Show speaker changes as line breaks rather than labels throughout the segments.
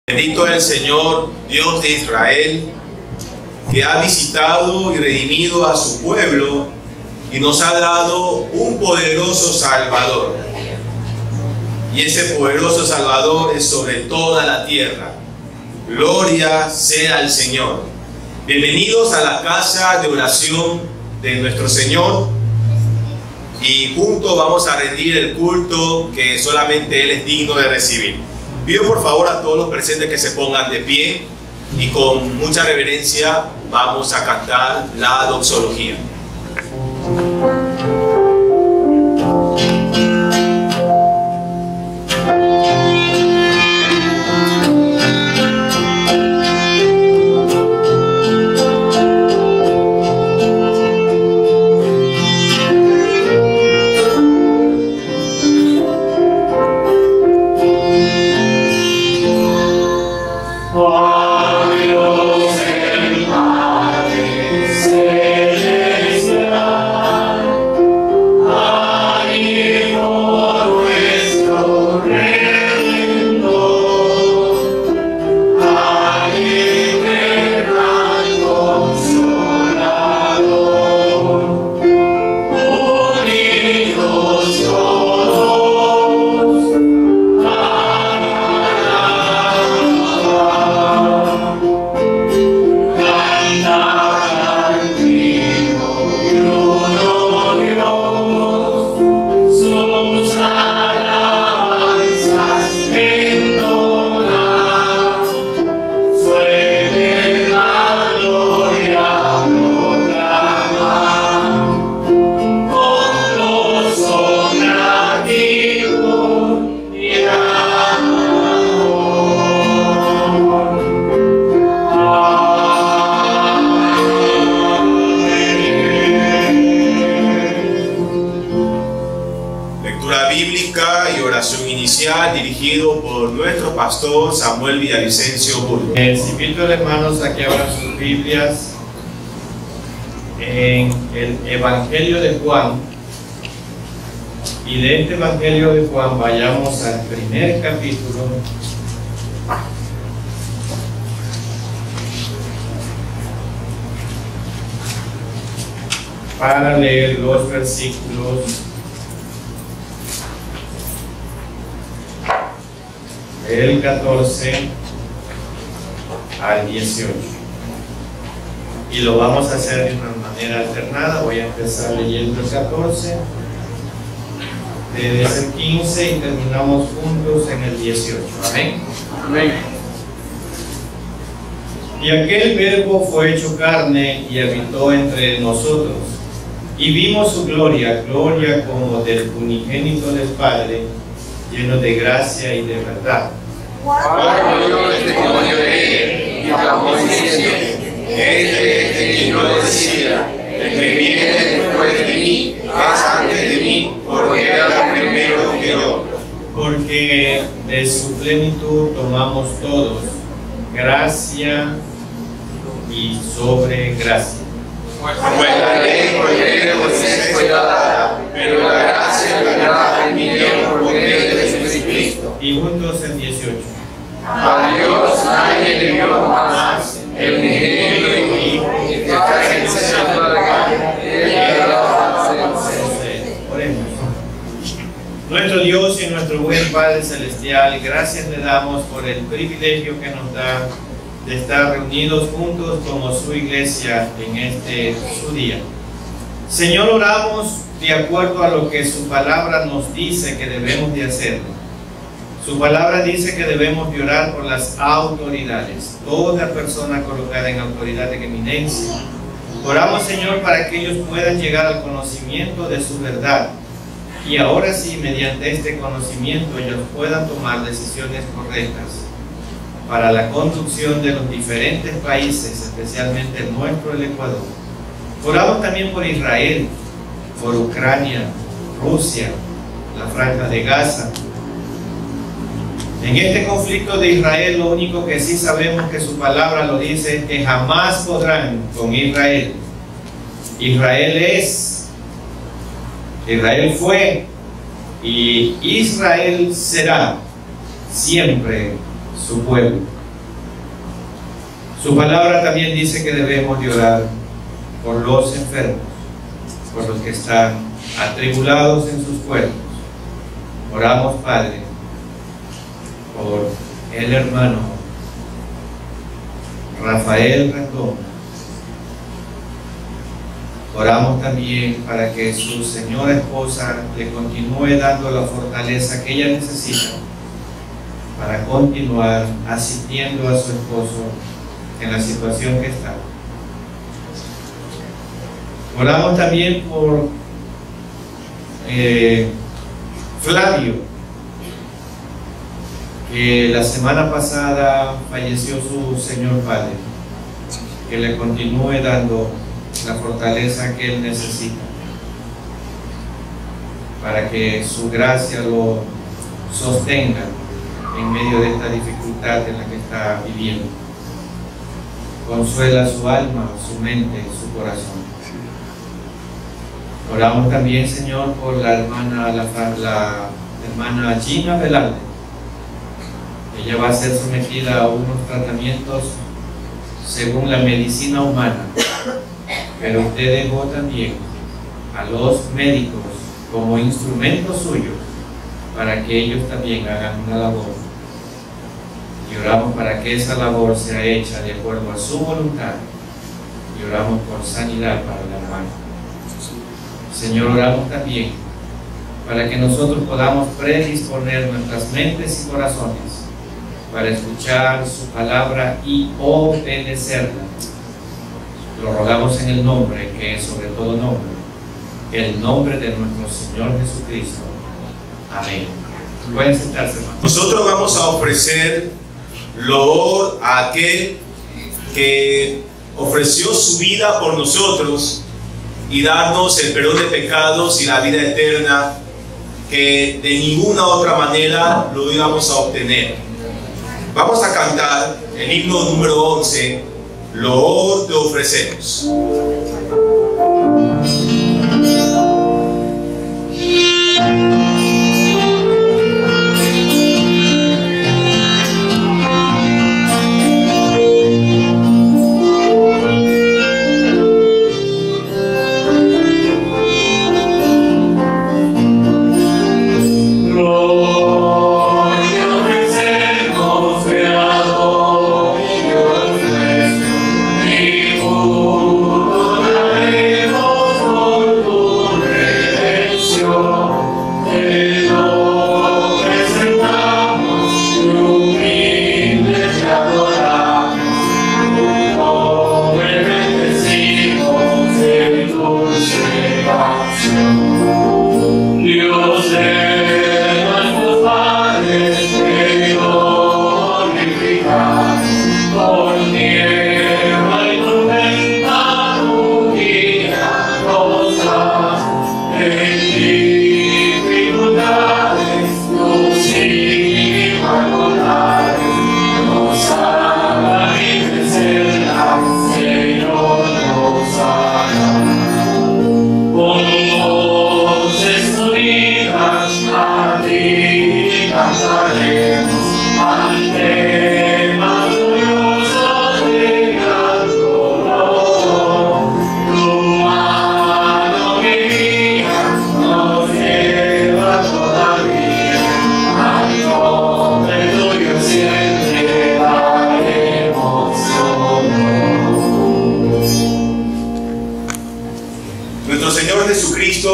Bendito es el Señor, Dios de Israel, que ha visitado y redimido a su pueblo y nos ha dado un poderoso Salvador. Y ese poderoso Salvador es sobre toda la tierra. Gloria sea al Señor. Bienvenidos a la casa de oración de nuestro Señor. Y juntos vamos a rendir el culto que solamente Él es digno de recibir. Pido por favor a todos los presentes que se pongan de pie y con mucha reverencia vamos a cantar la doxología. Dirigido por nuestro pastor Samuel Villavicencio Burgos.
Les invito a los hermanos a que abran sus Biblias en el Evangelio de Juan, y de este Evangelio de Juan vayamos al primer capítulo para leer los versículos del 14 al 18, y lo vamos a hacer de una manera alternada. Voy a empezar leyendo el 14, desde el 15 y terminamos juntos en el 18. Amén. Amén. Y aquel verbo fue hecho carne y habitó entre nosotros, y vimos su gloria, gloria como del unigénito del Padre, lleno de gracia y de verdad.
Juan oyó el testimonio de él y clamó diciendo: Este es el que yo decía, el que viene después de mí, es antes de mí, porque era primero que yo.
Porque de su plenitud tomamos todos, gracia y sobre gracia.
Pues la ley por medio de Moisés fue dada, pero la gracia y la verdad vinieron por medio de Jesucristo.
Y juntos en 18.
A Dios nadie le dio más el unigénito Hijo, que está en el seno de la carne, él
Oremos. Nuestro Dios y nuestro buen Padre Celestial, gracias le damos por el privilegio que nos da de estar reunidos juntos como su iglesia en este su día. Señor, oramos de acuerdo a lo que su palabra nos dice que debemos de hacerlo. Su palabra dice que debemos de orar por las autoridades, toda persona colocada en autoridad de eminencia. Oramos, Señor, para que ellos puedan llegar al conocimiento de su verdad, y ahora sí, mediante este conocimiento, ellos puedan tomar decisiones correctas para la conducción de los diferentes países, especialmente el nuestro, el Ecuador. Oramos también por Israel, por Ucrania, Rusia, la Franja de Gaza. En este conflicto de Israel, lo único que sí sabemos que su palabra lo dice es que jamás podrán con Israel. Israel es, Israel fue y Israel será siempre su pueblo. Su palabra también dice que debemos de orar por los enfermos, por los que están atribulados en sus cuerpos. Oramos, Padre, por el hermano Rafael Rendón. Oramos también para que su señora esposa le continúe dando la fortaleza que ella necesita para continuar asistiendo a su esposo en la situación que está. Oramos también por Flavio, que la semana pasada falleció su señor padre, que le continúe dando la fortaleza que él necesita para que su gracia lo sostenga en medio de esta dificultad en la que está viviendo. Consuela su alma, su mente, su corazón. Oramos también, Señor, por la hermana Gina Velarde. Ella va a ser sometida a unos tratamientos según la medicina humana, pero usted dejó también a los médicos como instrumentos suyos para que ellos también hagan una labor. Y oramos para que esa labor sea hecha de acuerdo a su voluntad, y oramos por sanidad para la hermana. Señor, oramos también para que nosotros podamos predisponer nuestras mentes y corazones para escuchar su palabra y obedecerla. Lo rogamos en el nombre que es sobre todo nombre, el nombre de nuestro Señor Jesucristo. Amén. Pueden sentarse, hermanos.
Nosotros vamos a ofrecer loor a aquel que ofreció su vida por nosotros y darnos el perdón de pecados y la vida eterna, que de ninguna otra manera lo íbamos a obtener. Vamos a cantar el himno número 11, Loor te ofrecemos.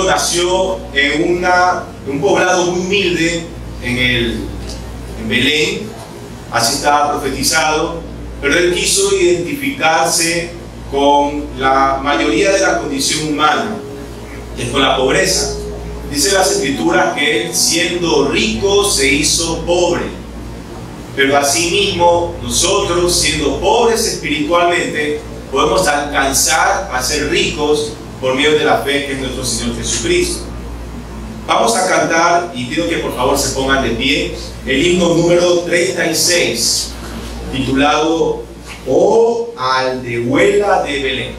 Nació en un poblado muy humilde en Belén, así estaba profetizado, pero él quiso identificarse con la mayoría de la condición humana, que es con la pobreza. Dice las Escrituras que él, siendo rico, se hizo pobre, pero asimismo nosotros, siendo pobres espiritualmente, podemos alcanzar a ser ricos por medio de la fe que es nuestro Señor Jesucristo. Vamos a cantar, y pido que por favor se pongan de pie, el himno número 36, titulado Oh Aldehuela de Belén.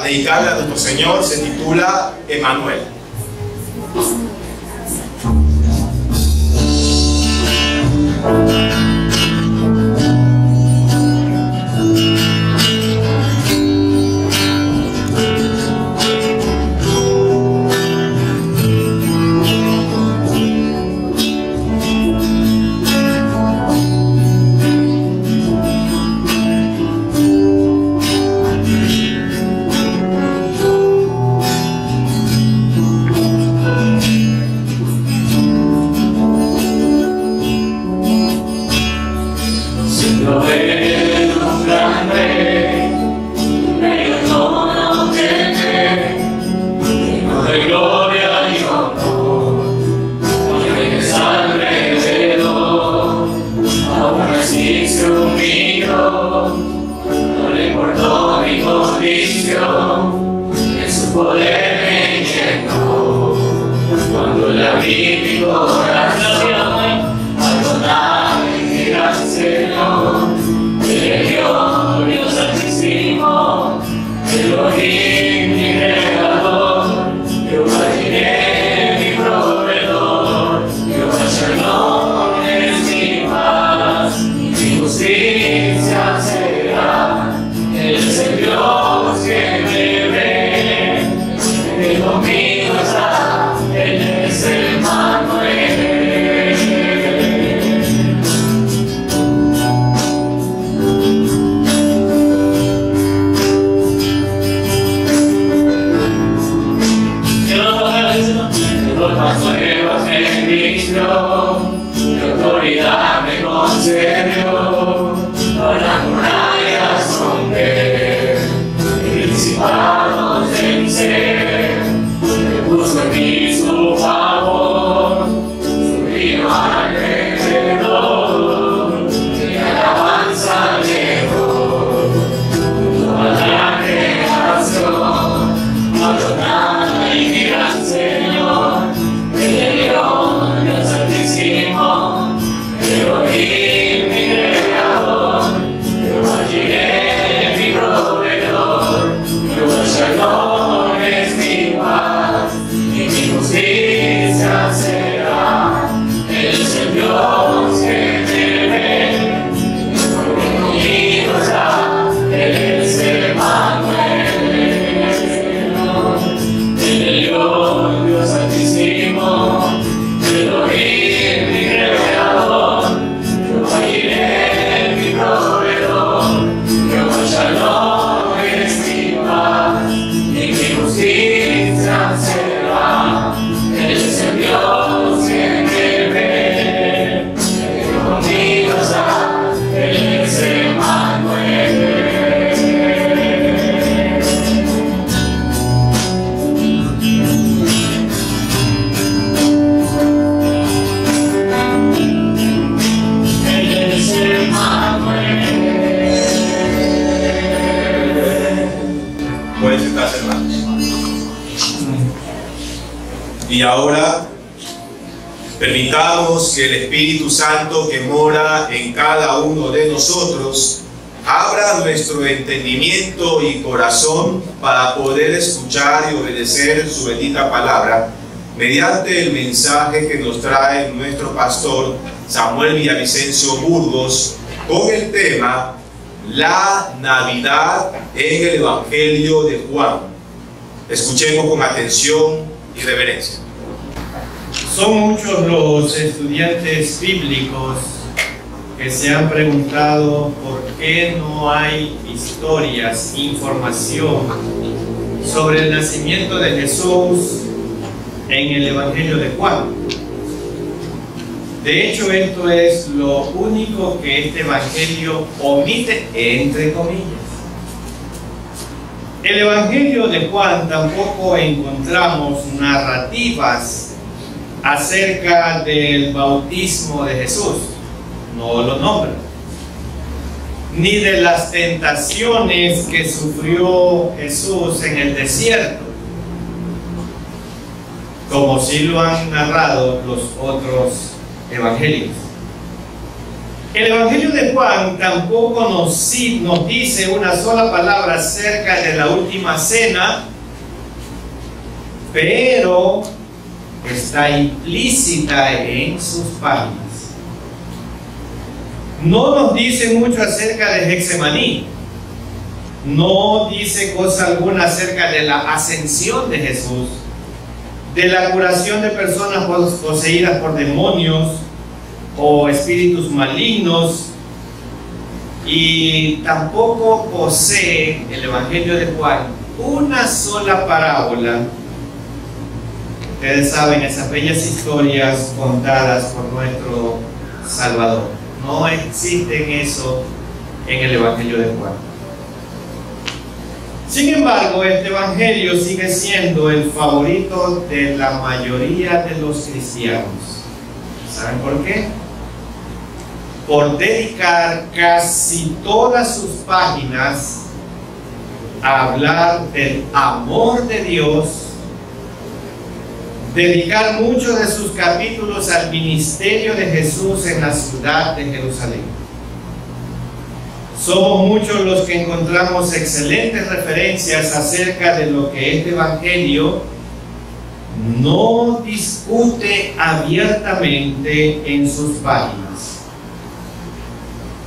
dedicarle a nuestro Señor se titula Emanuel. Y ahora permitamos que el Espíritu Santo que mora en cada uno de nosotros abra nuestro entendimiento y corazón para poder escuchar y obedecer su bendita palabra mediante el mensaje que nos trae nuestro pastor Samuel Villavicencio Burgos con el tema La Navidad en el Evangelio de Juan. Escuchemos con atención y reverencia.
Son muchos los estudiantes bíblicos que se han preguntado por qué no hay historias, información sobre el nacimiento de Jesús en el Evangelio de Juan. De hecho, esto es lo único que este Evangelio omite, entre comillas. El Evangelio de Juan tampoco encontramos narrativas acerca del bautismo de Jesús, no lo nombra, ni de las tentaciones que sufrió Jesús en el desierto, como sí lo han narrado los otros evangelios. El Evangelio de Juan tampoco nos dice una sola palabra acerca de la última cena, pero está implícita en sus páginas. No nos dice mucho acerca de Getsemaní, no dice cosa alguna acerca de la ascensión de Jesús, de la curación de personas poseídas por demonios o espíritus malignos, y tampoco posee el Evangelio de Juan una sola parábola. Ustedes saben, esas bellas historias contadas por nuestro Salvador. No existen eso en el Evangelio de Juan. Sin embargo, este Evangelio sigue siendo el favorito de la mayoría de los cristianos. ¿Saben por qué? Por dedicar casi todas sus páginas a hablar del amor de Dios, dedicar muchos de sus capítulos al ministerio de Jesús en la ciudad de Jerusalén. Somos muchos los que encontramos excelentes referencias acerca de lo que este Evangelio no discute abiertamente en sus páginas.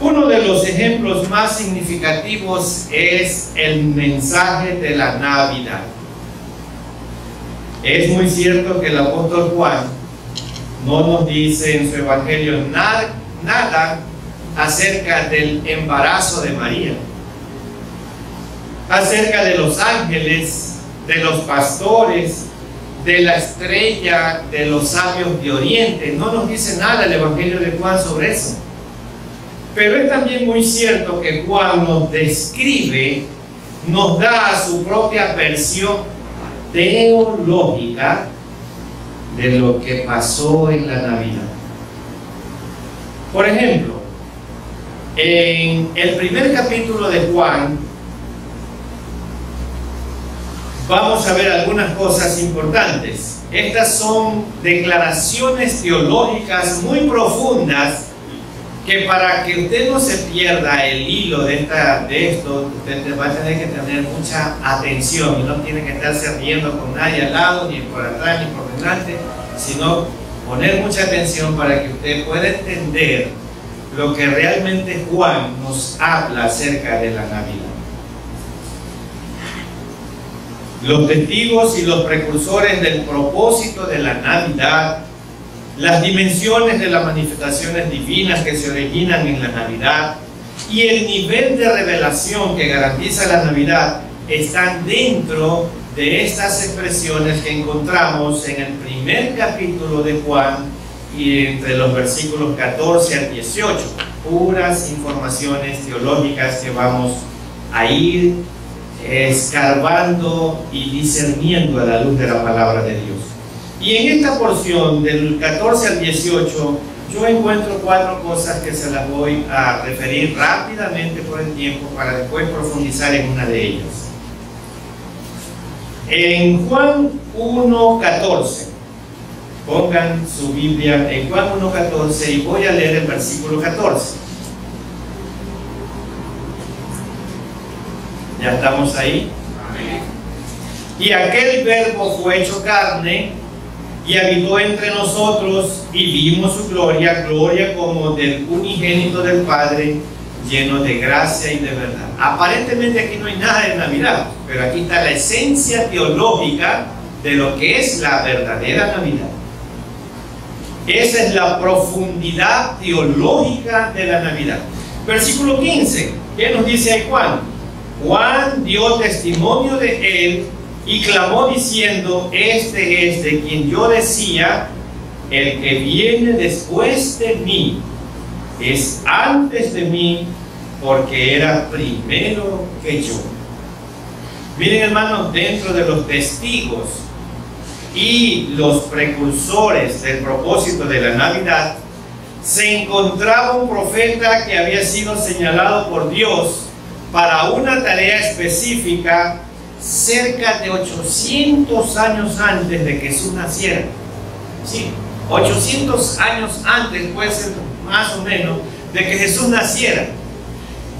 Uno de los ejemplos más significativos es el mensaje de la Navidad. Es muy cierto que el apóstol Juan no nos dice en su Evangelio nada acerca del embarazo de María, acerca de los ángeles, de los pastores, de la estrella de los sabios de Oriente. No nos dice nada el Evangelio de Juan sobre eso. Pero es también muy cierto que Juan nos describe, nos da su propia versión teológica de lo que pasó en la Navidad. Por ejemplo, en el primer capítulo de Juan vamos a ver algunas cosas importantes. Estas son declaraciones teológicas muy profundas que, para que usted no se pierda el hilo de esto, usted va a tener que tener mucha atención y no tiene que estarse riendo con nadie al lado, ni por atrás, ni por delante, sino poner mucha atención para que usted pueda entender lo que realmente Juan nos habla acerca de la Navidad. Los testigos y los precursores del propósito de la Navidad, las dimensiones de las manifestaciones divinas que se originan en la Navidad y el nivel de revelación que garantiza la Navidad están dentro de estas expresiones que encontramos en el primer capítulo de Juan y entre los versículos 14 al 18, puras informaciones teológicas que vamos a ir escarbando y discerniendo a la luz de la palabra de Dios. Y en esta porción del 14 al 18 yo encuentro 4 cosas que se las voy a referir rápidamente por el tiempo para después profundizar en una de ellas. En Juan 1:14, pongan su Biblia en Juan 1:14 y voy a leer el versículo 14. ¿Ya estamos ahí? Amén. Y aquel verbo fue hecho carne y habitó entre nosotros y vimos su gloria, gloria como del unigénito del Padre, lleno de gracia y de verdad. Aparentemente aquí no hay nada de Navidad, pero aquí está la esencia teológica de lo que es la verdadera Navidad. Esa es la profundidad teológica de la Navidad. Versículo 15, ¿qué nos dice ahí Juan? Juan dio testimonio de él y clamó diciendo: este es de quien yo decía, el que viene después de mí es antes de mí, porque era primero que yo. Miren, hermanos, dentro de los testigos y los precursores del propósito de la Navidad se encontraba un profeta que había sido señalado por Dios para una tarea específica cerca de 800 años antes de que Jesús naciera. Sí, 800 años antes, puede ser más o menos, de que Jesús naciera,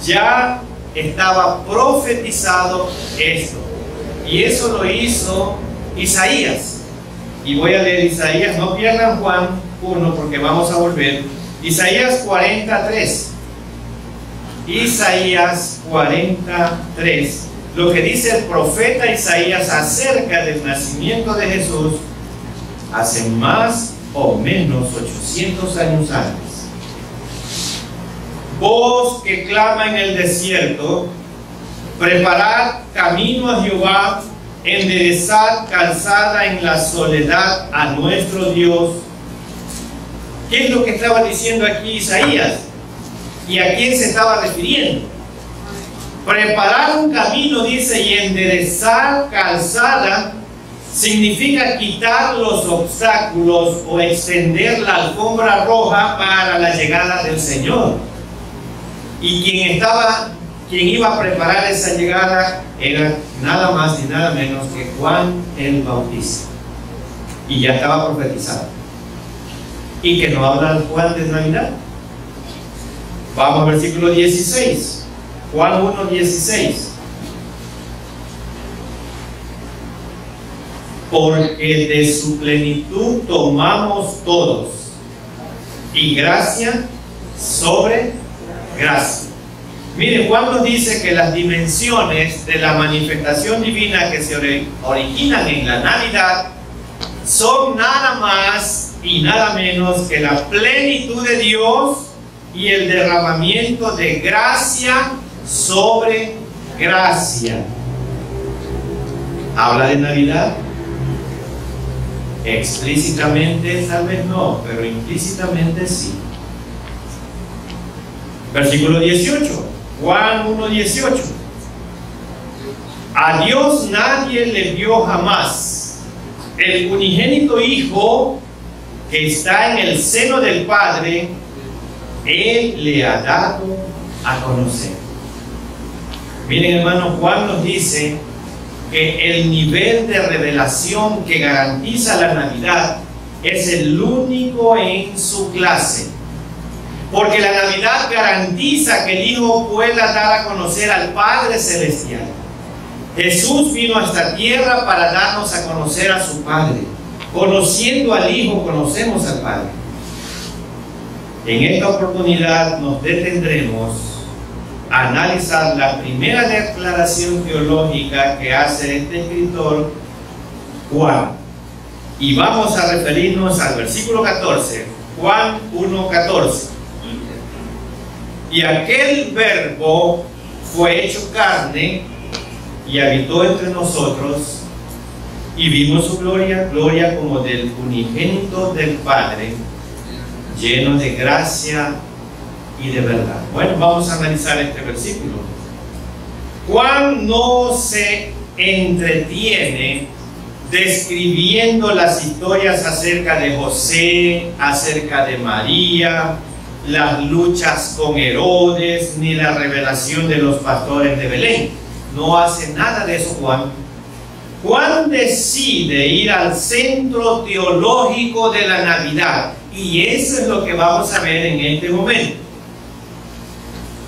ya estaba profetizado esto. Y eso lo hizo Isaías. Y voy a leer Isaías, no pierdan Juan 1 porque vamos a volver. Isaías 43. Isaías 43. Lo que dice el profeta Isaías acerca del nacimiento de Jesús hace más o menos 800 años antes. Voz que clama en el desierto, preparad camino a Jehová, enderezad calzada en la soledad a nuestro Dios. ¿Qué es lo que estaba diciendo aquí Isaías? ¿Y a quién se estaba refiriendo? Preparar un camino, dice, y enderezar calzada significa quitar los obstáculos o extender la alfombra roja para la llegada del Señor. Y quien iba a preparar esa llegada era nada más y nada menos que Juan el Bautista. Y ya estaba profetizado. ¿Y que no habla Juan de Navidad? Vamos al versículo 16. Juan 1:16. Porque de su plenitud tomamos todos, y gracia sobre gracia. Mire, Juan nos dice que las dimensiones de la manifestación divina que se originan en la Navidad son nada más y nada menos que la plenitud de Dios y el derramamiento de gracia sobre gracia. ¿Habla de Navidad? Explícitamente tal vez no, pero implícitamente sí. Versículo 18, Juan 1:18. A Dios nadie le vio jamás. El unigénito Hijo que está en el seno del Padre, Él le ha dado a conocer. Miren, hermano, Juan nos dice que el nivel de revelación que garantiza la Navidad es el único en su clase. Porque la Navidad garantiza que el Hijo pueda dar a conocer al Padre Celestial. Jesús vino a esta tierra para darnos a conocer a su Padre. Conociendo al Hijo, conocemos al Padre. En esta oportunidad nos detendremos a analizar la primera declaración teológica que hace este escritor, Juan. Y vamos a referirnos al versículo 14, Juan 1:14. Y aquel verbo fue hecho carne y habitó entre nosotros, y vimos su gloria, gloria como del unigénito del Padre, lleno de gracia y de verdad. Bueno, vamos a analizar este versículo. Juan no se entretiene describiendo las historias acerca de José, acerca de María, las luchas con Herodes, ni la revelación de los pastores de Belén. No hace nada de eso Juan. Juan decide ir al centro teológico de la Navidad, y eso es lo que vamos a ver en este momento.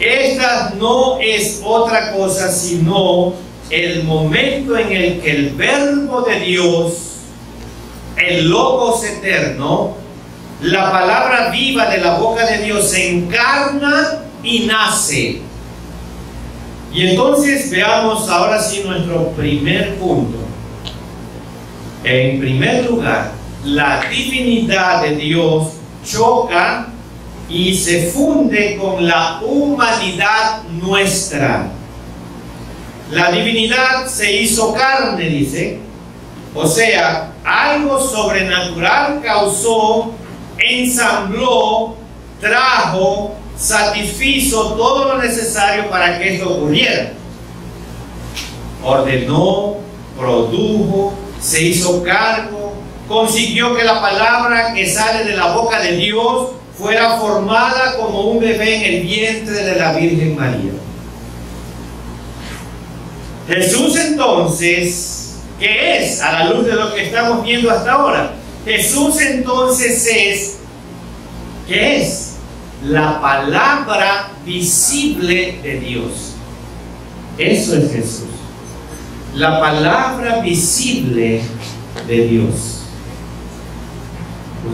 Esta no es otra cosa sino el momento en el que el Verbo de Dios el Logos eterno, la palabra viva de la boca de Dios se encarna y nace. Y entonces veamos ahora sí nuestro primer punto. En primer lugar, la divinidad de Dios choca y se funde con la humanidad nuestra. La divinidad se hizo carne, dice. O sea, algo sobrenatural causó, ensambló, trajo, satisfizo todo lo necesario para que esto ocurriera. Ordenó, produjo, se hizo cargo, consiguió que la palabra que sale de la boca de Dios fuera formada como un bebé en el vientre de la Virgen María. Jesús entonces, ¿qué es? A la luz de lo que estamos viendo hasta ahora, Jesús entonces es, ¿qué es? La palabra visible de Dios. Eso es Jesús. La palabra visible de Dios.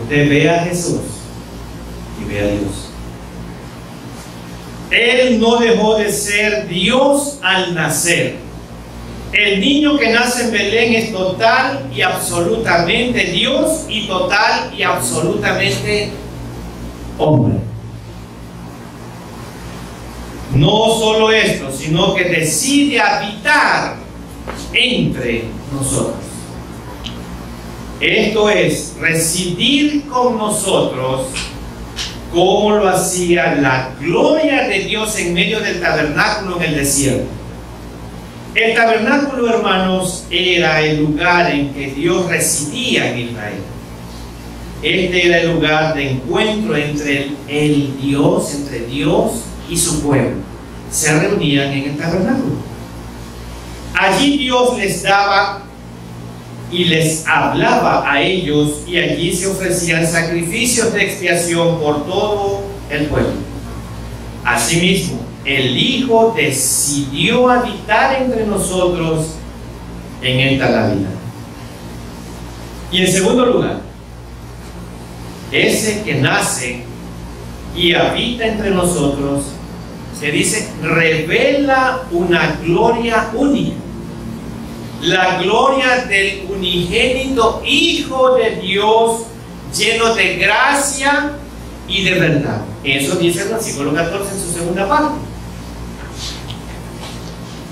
Usted ve a Jesús y ve a Dios. Él no dejó de ser Dios al nacer. El niño que nace en Belén es total y absolutamente Dios y total y absolutamente hombre. No solo esto, sino que decide habitar entre nosotros. Esto es, residir con nosotros, como lo hacía la gloria de Dios en medio del tabernáculo en el desierto. El tabernáculo, hermanos, era el lugar en que Dios residía en Israel. Este era el lugar de encuentro entre el Dios, entre Dios y su pueblo. Se reunían en el tabernáculo. Allí Dios les daba y les hablaba a ellos, y allí se ofrecían sacrificios de expiación por todo el pueblo. Asimismo, el Hijo decidió habitar entre nosotros en esta Navidad. Y en segundo lugar, ese que nace y habita entre nosotros, se dice, revela una gloria única. La gloria del unigénito Hijo de Dios, lleno de gracia y de verdad. Eso dice el versículo 14 en su segunda parte.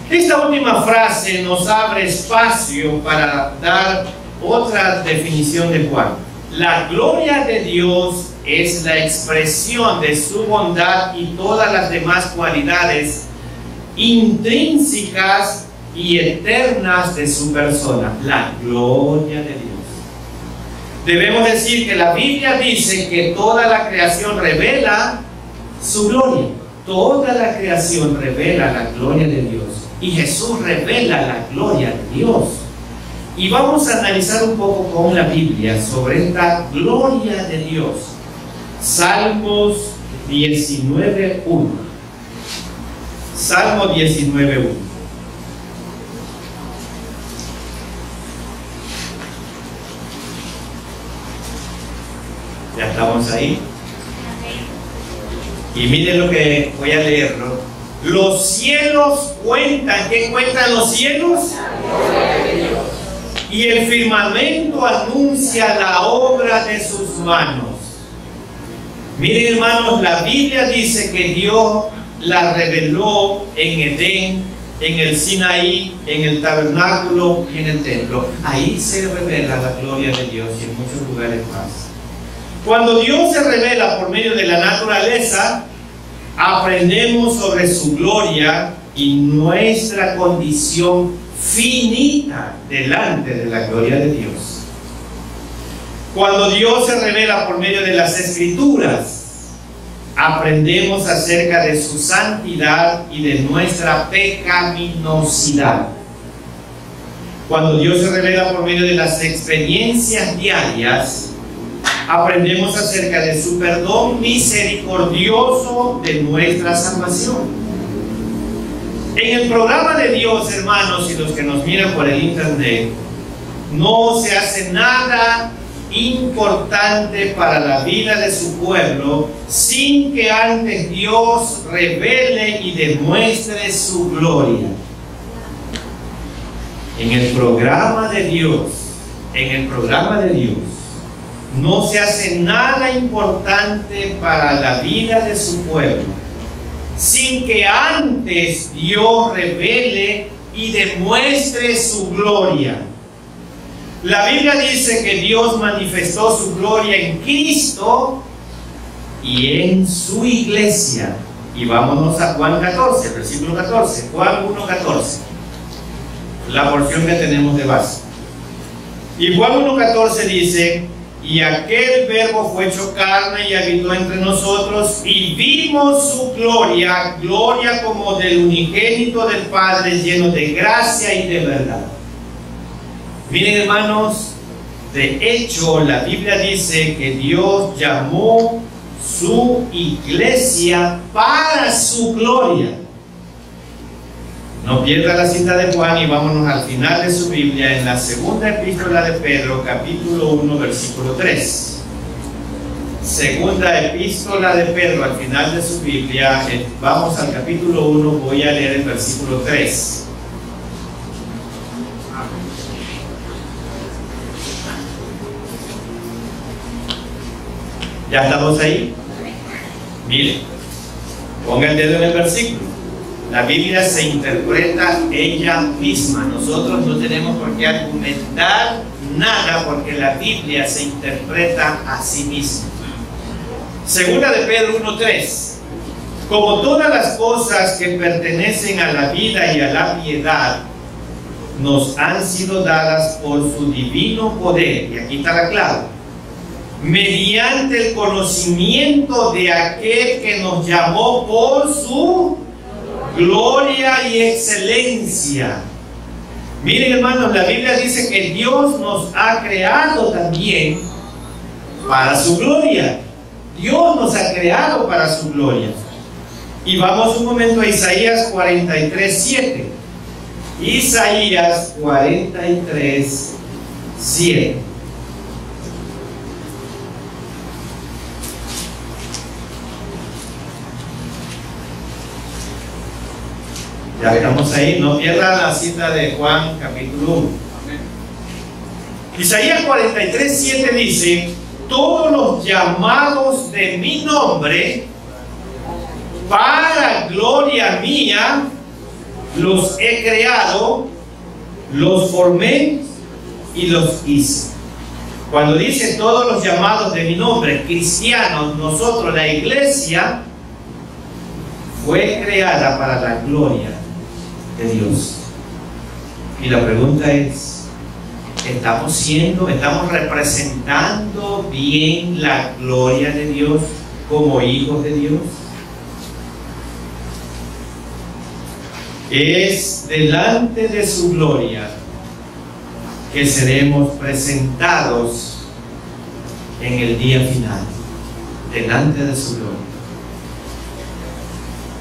Esta última frase nos abre espacio para dar otra definición de Juan. La gloria de Dios es la expresión de su bondad y todas las demás cualidades intrínsecas y eternas de su persona. La gloria de Dios. Debemos decir que la Biblia dice que toda la creación revela su gloria. Toda la creación revela la gloria de Dios. Y Jesús revela la gloria de Dios. Y vamos a analizar un poco con la Biblia sobre esta gloria de Dios. Salmos 19.1. Salmo 19.1. Ya estamos ahí. Y miren lo que voy a leerlo. Los cielos cuentan. ¿Qué cuentan los cielos? Y el firmamento anuncia la obra de sus manos. Miren, hermanos, la Biblia dice que Dios la reveló en Edén, en el Sinaí, en el tabernáculo y en el templo. Ahí se revela la gloria de Dios y en muchos lugares más. Cuando Dios se revela por medio de la naturaleza, aprendemos sobre su gloria y nuestra condición finita delante de la gloria de Dios. Cuando Dios se revela por medio de las Escrituras, aprendemos acerca de su santidad y de nuestra pecaminosidad. Cuando Dios se revela por medio de las experiencias diarias, aprendemos acerca de su perdón misericordioso de nuestra salvación. En el programa de Dios, hermanos, y los que nos miran por el internet, no se hace nada importante para la vida de su pueblo sin que antes Dios revele y demuestre su gloria. En el programa de Dios, no se hace nada importante para la vida de su pueblo sin que antes Dios revele y demuestre su gloria. La Biblia dice que Dios manifestó su gloria en Cristo y en su iglesia. Y vámonos a Juan 14, versículo 14. Juan 1:14. La porción que tenemos de base. Y Juan 1:14 dice: y aquel verbo fue hecho carne y habitó entre nosotros, y vimos su gloria, gloria como del unigénito del Padre, lleno de gracia y de verdad. Miren, hermanos, de hecho la Biblia dice que Dios llamó su iglesia para su gloria. No pierda la cita de Juan y vámonos al final de su Biblia, en la segunda epístola de Pedro, capítulo 1, versículo 3. Segunda epístola de Pedro, al final de su Biblia, vamos al capítulo 1, voy a leer el versículo 3. ¿Ya estamos ahí? Miren, ponga el dedo en el versículo. La Biblia se interpreta ella misma. Nosotros no tenemos por qué argumentar nada porque la Biblia se interpreta a sí misma. Segunda de Pedro 1:3. Como todas las cosas que pertenecen a la vida y a la piedad nos han sido dadas por su divino poder, y aquí está la clave, mediante el conocimiento de aquel que nos llamó por su gloria y excelencia. Miren, hermanos, la Biblia dice que Dios nos ha creado también para su gloria. Dios nos ha creado para su gloria. Y vamos un momento a Isaías 43:7. Isaías 43:7. Ya estamos ahí, no pierdan la cita de Juan capítulo 1. Isaías 43:7 dice: todos los llamados de mi nombre, para gloria mía, los he creado, los formé y los hice. Cuando dice todos los llamados de mi nombre, cristianos, nosotros, la iglesia, fue creada para la gloria de Dios. Y la pregunta es, ¿estamos representando bien la gloria de Dios como hijos de Dios? Es delante de su gloria que seremos presentados en el día final, delante de su gloria.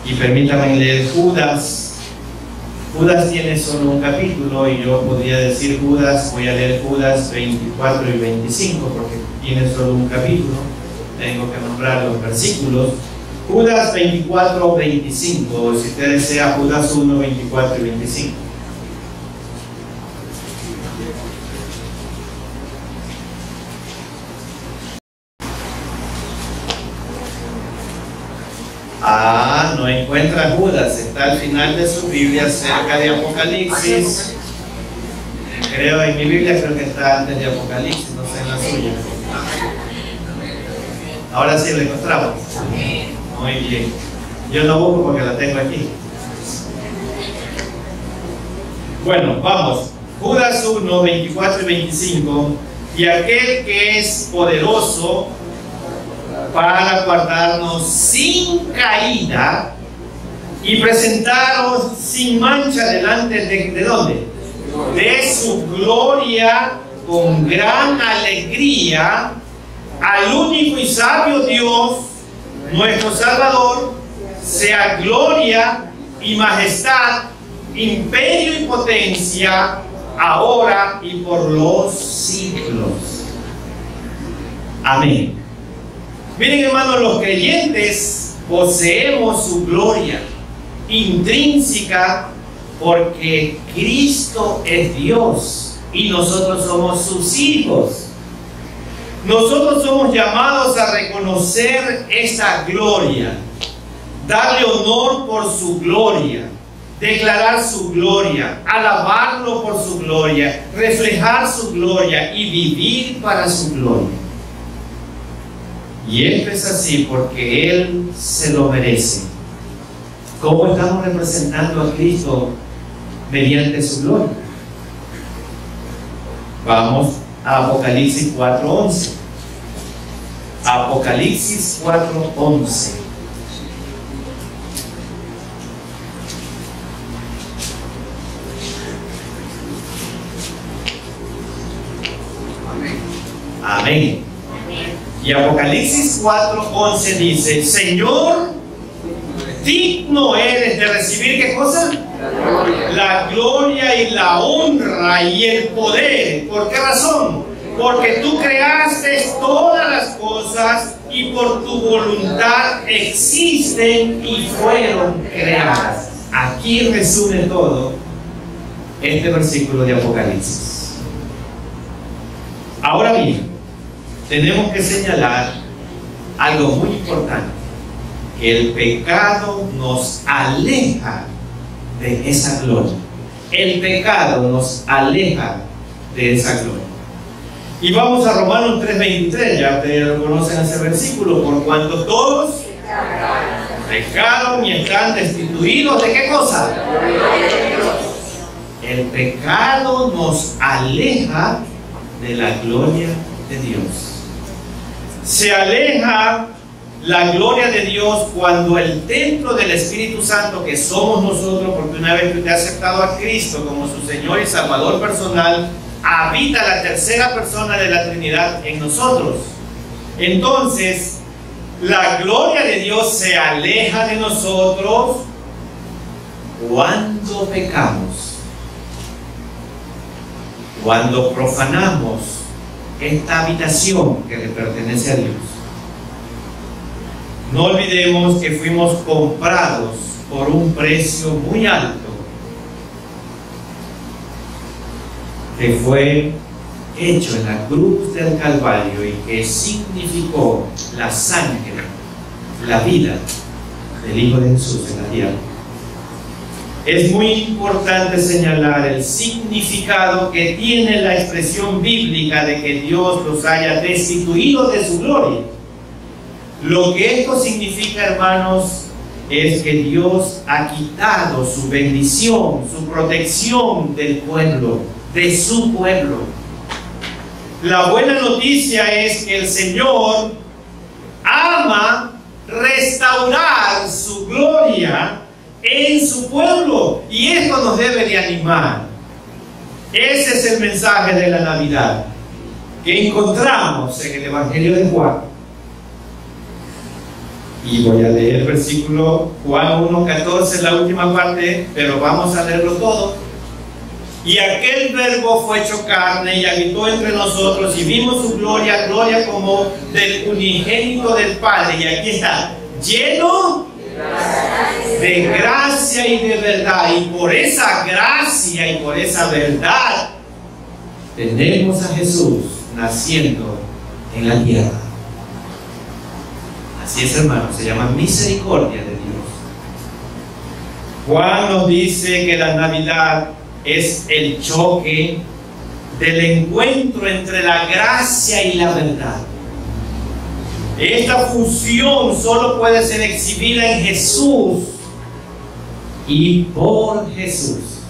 Y permítanme leer Judas. Judas tiene solo un capítulo y yo podría decir Judas, voy a leer Judas 24 y 25 porque tiene solo un capítulo, tengo que nombrar los versículos. Judas 24, 25, si usted desea, Judas 1, 24 y 25. No encuentra Judas, está al final de su Biblia, cerca de Apocalipsis. Creo, en mi Biblia creo que está antes de Apocalipsis, no sé en la suya. Ahora sí lo encontramos. Muy bien. Yo no busco porque la tengo aquí. Bueno, vamos. Judas 1, 24 y 25. Y aquel que es poderoso para guardarnos sin caída y presentaros sin mancha delante ¿de dónde? De su gloria con gran alegría, al único y sabio Dios, nuestro Salvador, sea gloria y majestad, imperio y potencia, ahora y por los siglos. Amén. Miren, hermanos, los creyentes poseemos su gloria intrínseca porque Cristo es Dios y nosotros somos sus hijos. Nosotros somos llamados a reconocer esa gloria, darle honor por su gloria, declarar su gloria, alabarlo por su gloria, reflejar su gloria y vivir para su gloria. Y esto es así porque Él se lo merece. ¿Cómo estamos representando a Cristo mediante su gloria? Vamos a Apocalipsis 4:11. Apocalipsis 4:11. Amén. Y Apocalipsis 4:11 dice: Señor, digno eres de recibir, ¿qué cosa? La gloria y la honra y el poder. ¿Por qué razón? Porque tú creaste todas las cosas y por tu voluntad existen y fueron creadas. Aquí resume todo este versículo de Apocalipsis. Ahora bien, tenemos que señalar algo muy importante: que el pecado nos aleja de esa gloria. El pecado nos aleja de esa gloria. Y vamos a Romanos 3:23, ya ustedes lo conocen ese versículo: por cuanto todos pecaron y están destituidos ¿de qué cosa? El pecado nos aleja de la gloria de Dios. Se aleja la gloria de Dios cuando el templo del Espíritu Santo, que somos nosotros, porque una vez que usted ha aceptado a Cristo como su Señor y Salvador personal, habita la tercera persona de la Trinidad en nosotros. Entonces, la gloria de Dios se aleja de nosotros cuando pecamos, cuando profanamos esta habitación que le pertenece a Dios. No olvidemos que fuimos comprados por un precio muy alto, que fue hecho en la cruz del Calvario y que significó la sangre, la vida del Hijo de Jesús en la tierra. Es muy importante señalar el significado que tiene la expresión bíblica de que Dios los haya destituido de su gloria. Lo que esto significa, hermanos, es que Dios ha quitado su bendición, su protección del pueblo, de su pueblo. La buena noticia es que el Señor ama restaurar su gloria en su pueblo, y esto nos debe de animar. Ese es el mensaje de la Navidad que encontramos en el Evangelio de Juan. Y voy a leer el versículo Juan 1:14, la última parte, pero vamos a leerlo todo. Y aquel verbo fue hecho carne y habitó entre nosotros, y vimos su gloria, gloria como del unigénito del Padre. Y aquí está, lleno de gracia y de verdad. Y por esa gracia y por esa verdad tenemos a Jesús naciendo en la tierra. Así es, hermano, se llama misericordia de Dios. Juan nos dice que la Navidad es el choque del encuentro entre la gracia y la verdad. Esta fusión solo puede ser exhibida en Jesús y por Jesús.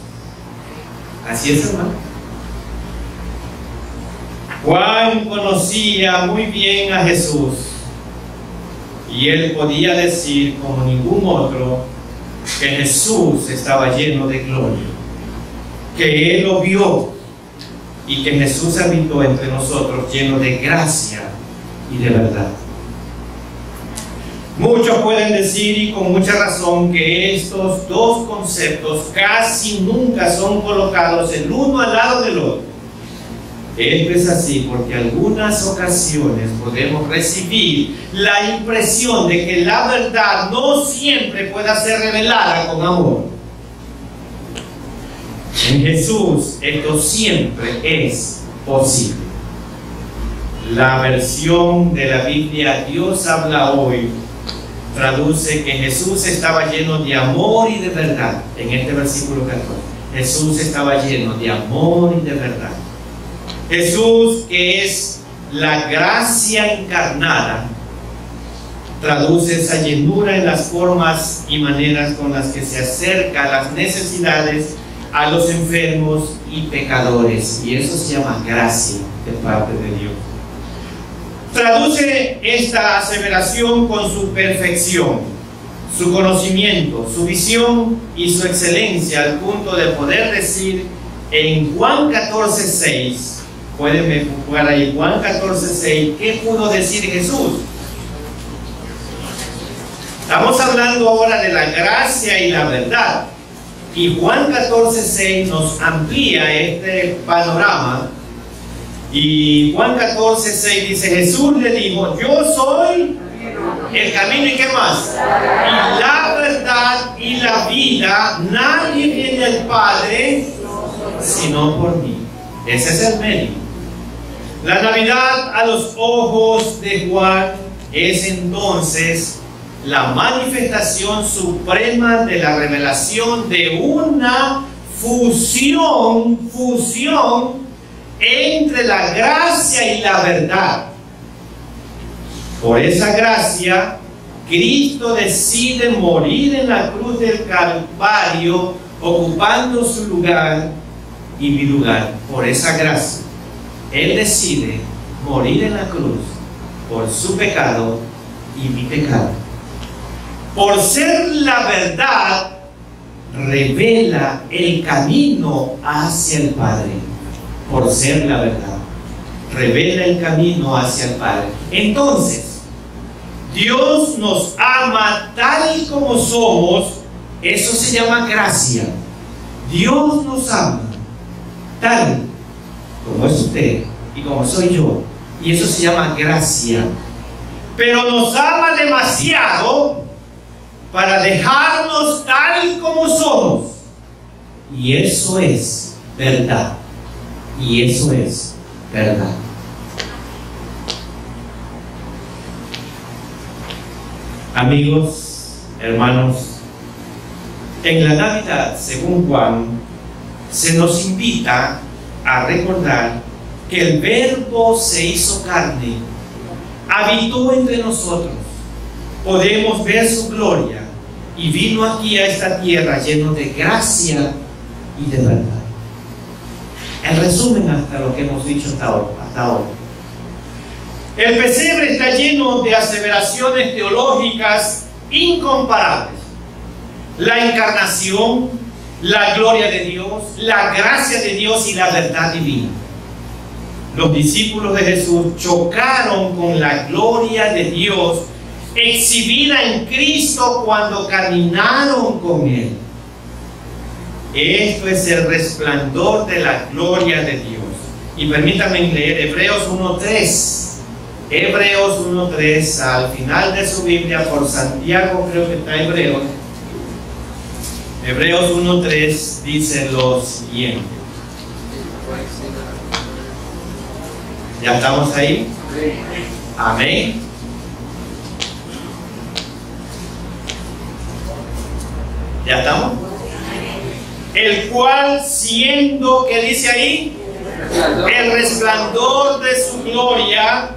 Así es, hermano. Juan conocía muy bien a Jesús y él podía decir como ningún otro que Jesús estaba lleno de gloria, que él lo vio y que Jesús habitó entre nosotros lleno de gracia y de verdad. Muchos pueden decir, y con mucha razón, que estos dos conceptos casi nunca son colocados el uno al lado del otro. Esto es así porque en algunas ocasiones podemos recibir la impresión de que la verdad no siempre pueda ser revelada con amor. En Jesús esto siempre es posible. La versión de la Biblia Dios habla hoy traduce que Jesús estaba lleno de amor y de verdad. En este versículo 14, Jesús estaba lleno de amor y de verdad. Jesús, que es la gracia encarnada, traduce esa llenura en las formas y maneras con las que se acerca a las necesidades, a los enfermos y pecadores. Y eso se llama gracia de parte de Dios. Traduce esta aseveración con su perfección, su conocimiento, su visión y su excelencia, al punto de poder decir en Juan 14:6, pueden jugar ahí, Juan 14:6, ¿qué pudo decir Jesús? Estamos hablando ahora de la gracia y la verdad. Y Juan 14:6 nos amplía este panorama. Y Juan 14:6 dice, Jesús le dijo, yo soy el camino y qué más, y la verdad y la vida, nadie viene al Padre sino por mí. Ese es el medio. La Navidad a los ojos de Juan es entonces la manifestación suprema de la revelación de una fusión entre la gracia y la verdad. Por esa gracia, Cristo decide morir en la cruz del Calvario, ocupando su lugar y mi lugar. Por esa gracia, Él decide morir en la cruz por su pecado y mi pecado. Por ser la verdad, revela el camino hacia el Padre. Por ser la verdad, revela el camino hacia el Padre. Entonces, Dios nos ama tal y como somos. Eso se llama gracia. Dios nos ama tal como es usted y como soy yo, y eso se llama gracia. Pero nos ama demasiado para dejarnos tal como somos, y eso es verdad. Y eso es verdad. Amigos, hermanos, en la Navidad, según Juan, se nos invita a recordar que el Verbo se hizo carne, habitó entre nosotros, podemos ver su gloria y vino aquí a esta tierra lleno de gracia y de verdad. En resumen, hasta lo que hemos dicho hasta ahora. El pesebre está lleno de aseveraciones teológicas incomparables. La encarnación, la gloria de Dios, la gracia de Dios y la verdad divina. Los discípulos de Jesús chocaron con la gloria de Dios exhibida en Cristo cuando caminaron con Él. Esto es el resplandor de la gloria de Dios. Y permítanme leer Hebreos 1:3. Hebreos 1:3, al final de su Biblia, por Santiago creo que está Hebreos. Hebreos 1:3 dice lo siguiente. ¿Ya estamos ahí? Amén. ¿Ya estamos? El cual, siendo, ¿qué dice ahí? El resplandor de su gloria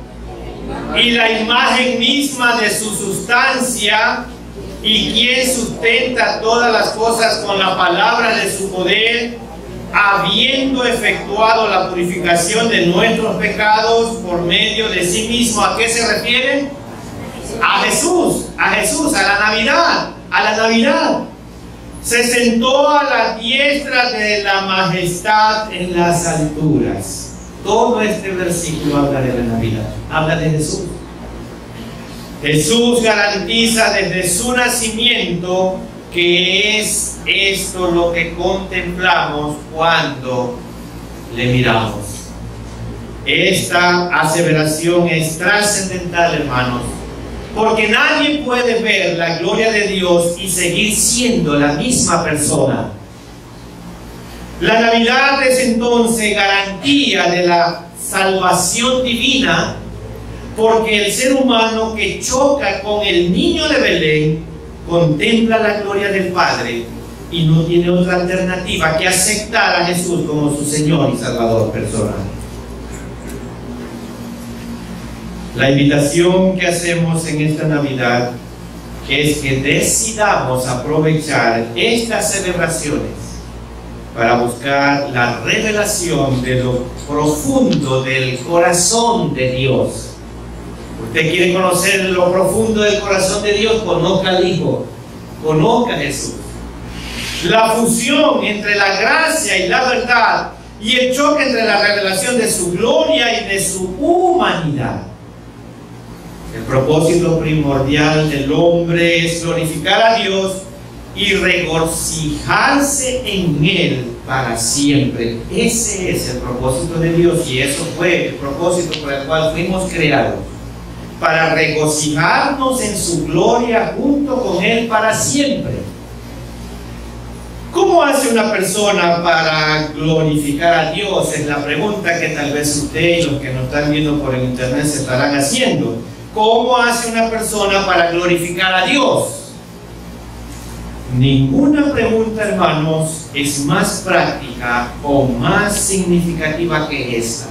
y la imagen misma de su sustancia, y quien sustenta todas las cosas con la palabra de su poder, habiendo efectuado la purificación de nuestros pecados por medio de sí mismo. ¿A qué se refiere? A Jesús, a la Navidad. Se sentó a la diestra de la majestad en las alturas. Todo este versículo habla de la Navidad, habla de Jesús. Jesús garantiza desde su nacimiento que es esto lo que contemplamos cuando le miramos. Esta aseveración es trascendental, hermanos, porque nadie puede ver la gloria de Dios y seguir siendo la misma persona. La Navidad es entonces garantía de la salvación divina, porque el ser humano que choca con el niño de Belén contempla la gloria del Padre y no tiene otra alternativa que aceptar a Jesús como su Señor y Salvador personal. La invitación que hacemos en esta Navidad es que decidamos aprovechar estas celebraciones para buscar la revelación de lo profundo del corazón de Dios. Usted quiere conocer lo profundo del corazón de Dios, conozca al Hijo, conozca a Jesús. La fusión entre la gracia y la verdad y el choque entre la revelación de su gloria y de su humanidad. El propósito primordial del hombre es glorificar a Dios y regocijarse en Él para siempre. Ese es el propósito de Dios, y eso fue el propósito por el cual fuimos creados, para regocijarnos en su gloria junto con Él para siempre. ¿Cómo hace una persona para glorificar a Dios? Es la pregunta que tal vez usted y los que nos están viendo por el internet se estarán haciendo. ¿Cómo hace una persona para glorificar a Dios? Ninguna pregunta, hermanos, es más práctica o más significativa que esta.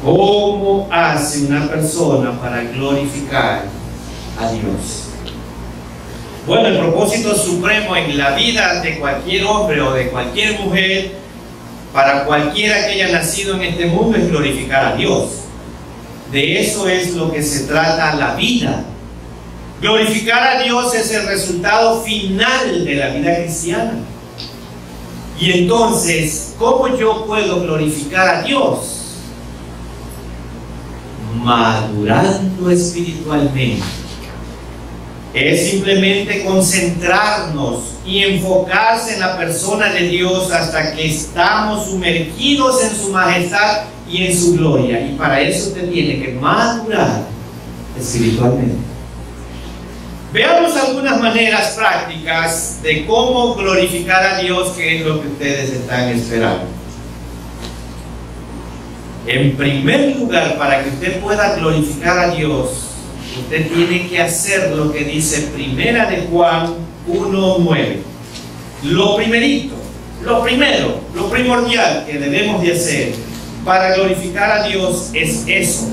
¿Cómo hace una persona para glorificar a Dios? Bueno, el propósito supremo en la vida de cualquier hombre o de cualquier mujer, para cualquiera que haya nacido en este mundo, es glorificar a Dios. De eso es lo que se trata la vida. Glorificar a Dios es el resultado final de la vida cristiana. Y entonces, ¿cómo yo puedo glorificar a Dios? Madurando espiritualmente. Es simplemente concentrarnos y enfocarse en la persona de Dios hasta que estamos sumergidos en su majestad y en su gloria. Y para eso usted tiene que madurar espiritualmente. Veamos algunas maneras prácticas de cómo glorificar a Dios, que es lo que ustedes están esperando. En primer lugar, para que usted pueda glorificar a Dios, usted tiene que hacer lo que dice Primera de Juan 1:9. Lo primerito, lo primero, lo primordial que debemos de hacer para glorificar a Dios es eso.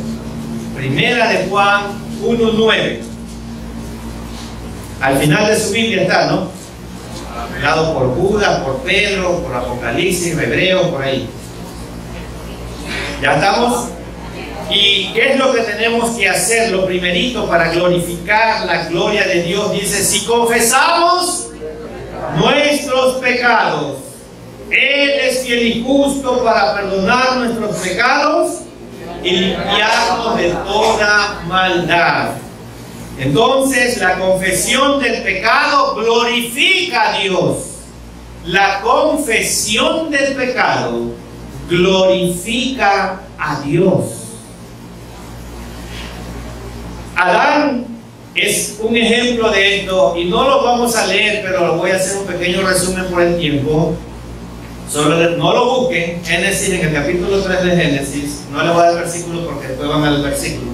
Primera de Juan 1:9. Al final de su Biblia está, ¿no? Hablado por Judas, por Pedro, por Apocalipsis, Hebreo, por ahí. ¿Ya estamos? ¿Y qué es lo que tenemos que hacer? Lo primerito para glorificar la gloria de Dios, dice: si confesamos nuestros pecados, Él es fiel y justo para perdonar nuestros pecados y limpiarnos de toda maldad. Entonces, la confesión del pecado glorifica a Dios. La confesión del pecado glorifica a Dios. Adán es un ejemplo de esto, y no lo vamos a leer, pero lo voy a hacer un pequeño resumen por el tiempo. Solo no lo busquen. Génesis, en el capítulo 3 de Génesis, no le voy a dar el versículo porque después van al versículo.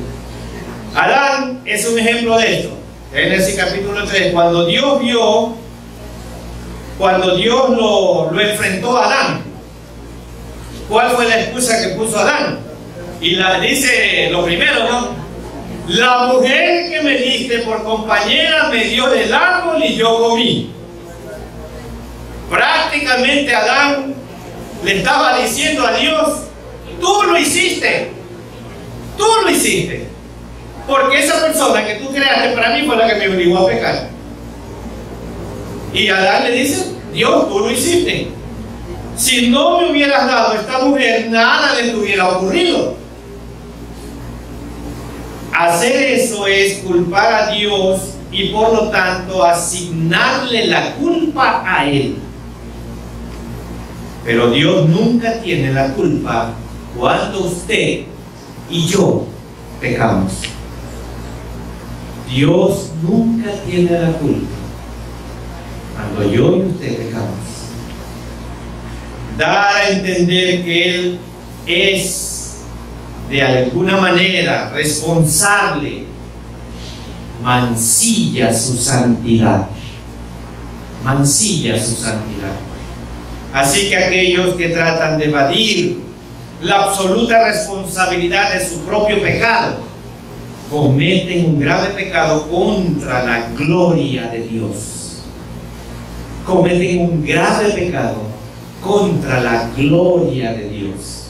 Adán es un ejemplo de esto. Génesis capítulo 3, cuando Dios lo enfrentó a Adán, ¿cuál fue la excusa que puso Adán? Y dice lo primero, ¿no? La mujer que me diste por compañera me dio del árbol y yo comí. Prácticamente Adán le estaba diciendo a Dios: tú lo hiciste, tú lo hiciste. Porque esa persona que tú creaste para mí fue la que me obligó a pecar. Y Adán le dice: Dios, tú lo hiciste. Si no me hubieras dado esta mujer, nada le hubiera ocurrido. Hacer eso es culpar a Dios y por lo tanto asignarle la culpa a Él. Pero Dios nunca tiene la culpa cuando usted y yo pecamos. Dios nunca tiene la culpa cuando yo y usted pecamos. Dar a entender que Él es de alguna manera responsable mancilla su santidad. Mancilla su santidad. Así que aquellos que tratan de evadir la absoluta responsabilidad de su propio pecado cometen un grave pecado contra la gloria de Dios. Cometen un grave pecado contra la gloria de Dios.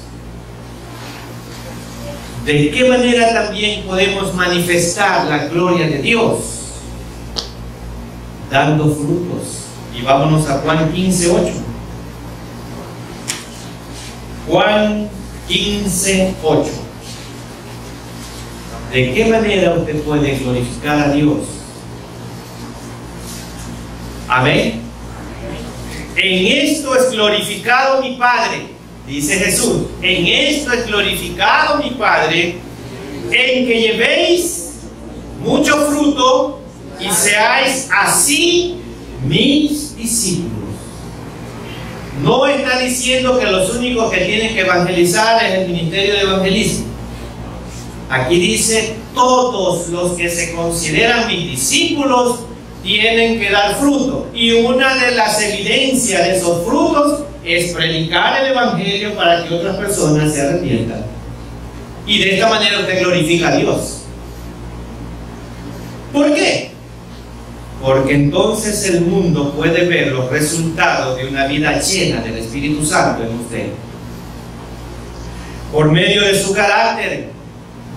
¿De qué manera también podemos manifestar la gloria de Dios? Dando frutos. Y vámonos a Juan 15:8. Juan 15:8. ¿De qué manera usted puede glorificar a Dios? Amén. En esto es glorificado mi Padre, dice Jesús. En esto es glorificado mi Padre, en que llevéis mucho fruto y seáis así mis discípulos. No está diciendo que los únicos que tienen que evangelizar es el ministerio de evangelismo. Aquí dice: todos los que se consideran mis discípulos tienen que dar fruto. Y una de las evidencias de esos frutos es predicar el evangelio para que otras personas se arrepientan. Y de esta manera usted glorifica a Dios. ¿Por qué? Porque entonces el mundo puede ver los resultados de una vida llena del Espíritu Santo en usted. Por medio de su carácter,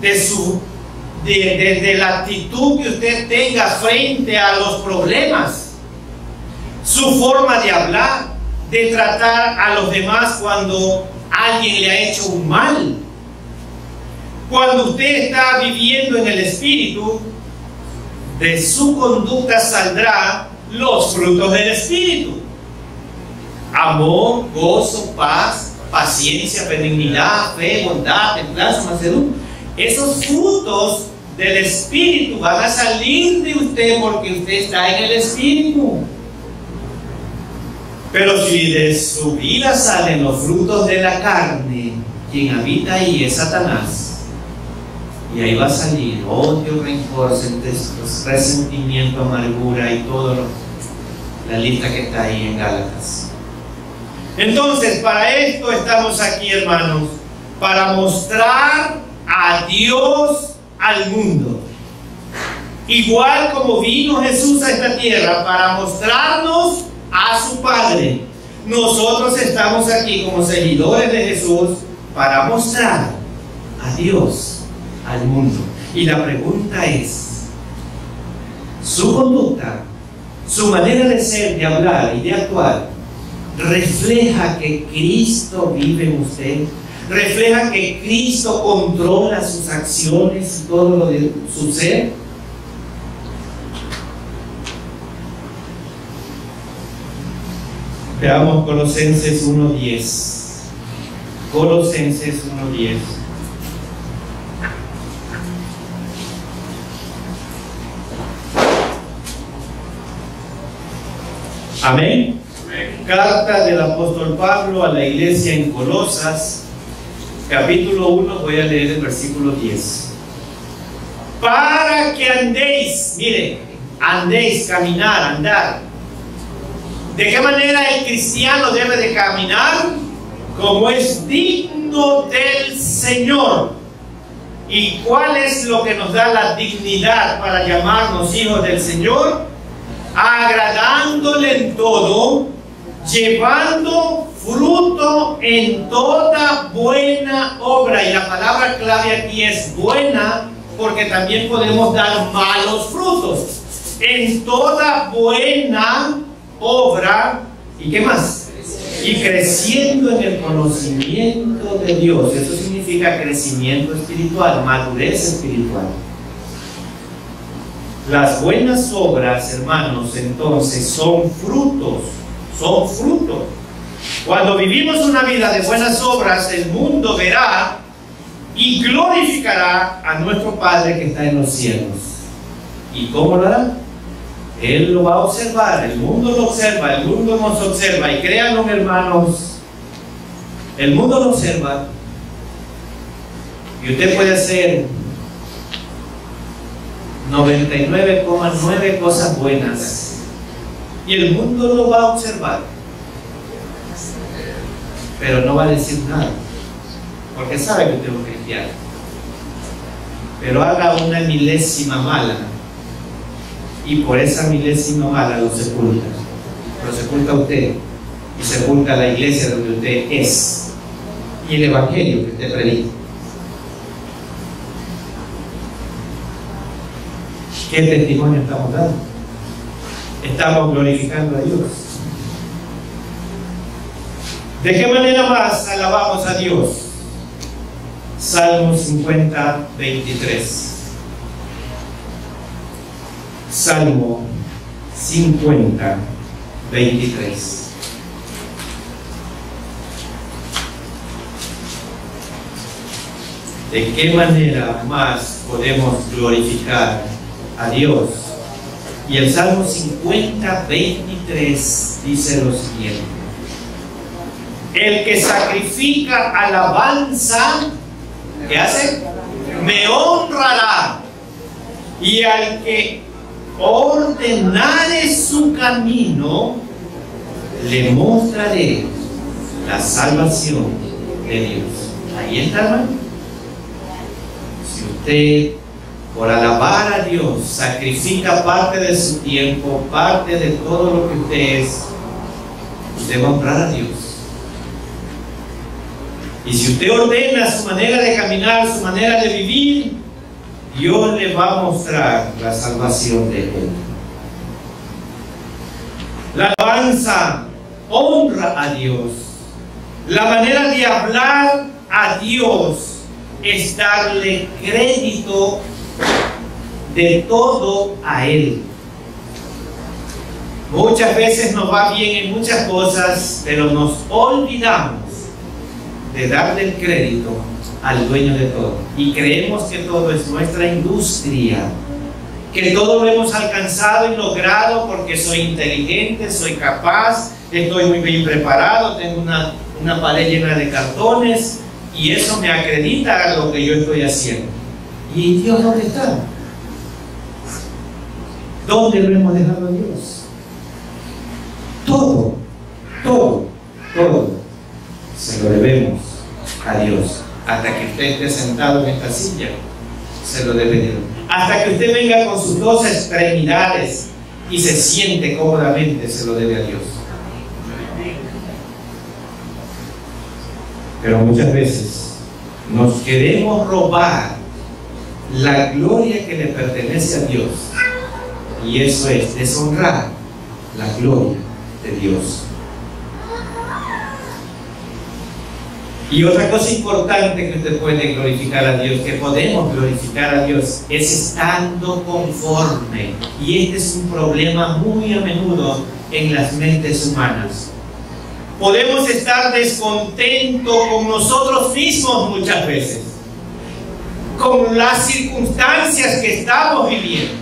de la actitud que usted tenga frente a los problemas, su forma de hablar, de tratar a los demás cuando alguien le ha hecho un mal. Cuando usted está viviendo en el Espíritu, de su conducta saldrán los frutos del Espíritu: amor, gozo, paz, paciencia, benignidad, fe, bondad, templanza, mansedumbre. Esos frutos del Espíritu van a salir de usted porque usted está en el Espíritu. Pero si de su vida salen los frutos de la carne, quien habita ahí es Satanás. Y ahí va a salir odio, rencor, resentimiento, amargura y todo la lista que está ahí en Gálatas. Entonces, para esto estamos aquí, hermanos, para mostrar a Dios al mundo. Igual como vino Jesús a esta tierra para mostrarnos a su Padre, nosotros estamos aquí como seguidores de Jesús para mostrar a Dios al mundo. Y la pregunta es: su conducta, su manera de ser, de hablar y de actuar, ¿refleja que Cristo vive en usted? ¿Refleja que Cristo controla sus acciones y todo lo de su ser? Veamos Colosenses 1:10. Colosenses 1:10. Amén. Carta del apóstol Pablo a la iglesia en Colosas, capítulo 1, voy a leer el versículo 10. Para que andéis, mire, andéis, caminar, andar. ¿De qué manera el cristiano debe de caminar? Como es digno del Señor. ¿Y cuál es lo que nos da la dignidad para llamarnos hijos del Señor? Agradándole en todo, llevando fruto en toda buena obra. Y la palabra clave aquí es buena, porque también podemos dar malos frutos. En toda buena obra. ¿Y qué más? Y creciendo en el conocimiento de Dios. Eso significa crecimiento espiritual, madurez espiritual. Las buenas obras, hermanos, entonces son frutos. Son frutos. Cuando vivimos una vida de buenas obras, el mundo verá y glorificará a nuestro Padre que está en los cielos. ¿Y cómo lo hará? Él lo va a observar, el mundo lo observa, el mundo nos observa, y créanlo, hermanos, el mundo lo observa, y usted puede hacer 99,9 cosas buenas, y el mundo lo va a observar, pero no va a decir nada, porque sabe que usted es un cristiano. Pero haga una milésima mala, y por esa milésima mala lo sepulta a usted, y sepulta a la iglesia donde usted es, y el evangelio que usted predica. ¿Qué testimonio estamos dando? Estamos glorificando a Dios. ¿De qué manera más alabamos a Dios? Salmo 50, 23. Salmo 50, 23. ¿De qué manera más podemos glorificar a Dios? Y el Salmo 50, 23 dice lo siguiente: el que sacrifica alabanza, ¿qué hace? Me honrará, y al que ordenare su camino, le mostraré la salvación de Dios. Ahí está, hermano. Si usted, por alabar a Dios, sacrifica parte de su tiempo, parte de todo lo que usted es, usted va a honrar a Dios. Y si usted ordena su manera de caminar, su manera de vivir, Dios le va a mostrar la salvación de él. La alabanza honra a Dios. La manera de hablar a Dios es darle crédito de todo a Él. Muchas veces nos va bien en muchas cosas, pero nos olvidamos de darle el crédito al dueño de todo, y creemos que todo es nuestra industria, que todo lo hemos alcanzado y logrado porque soy inteligente, soy capaz, estoy muy bien preparado, tengo una pared llena de cartones, y eso me acredita lo que yo estoy haciendo. ¿Y Dios dónde está? ¿Dónde lo hemos dejado a Dios? Todo se lo debemos a Dios. Hasta que usted esté sentado en esta silla, se lo debe Dios. Hasta que usted venga con sus dos extremidades y se siente cómodamente, se lo debe a Dios. Pero muchas veces nos queremos robar la gloria que le pertenece a Dios, y eso es deshonrar la gloria de Dios. Y otra cosa importante que usted puede glorificar a Dios, que podemos glorificar a Dios, es estando conforme. Y este es un problema muy a menudo en las mentes humanas. Podemos estar descontentos con nosotros mismos muchas veces, con las circunstancias que estamos viviendo.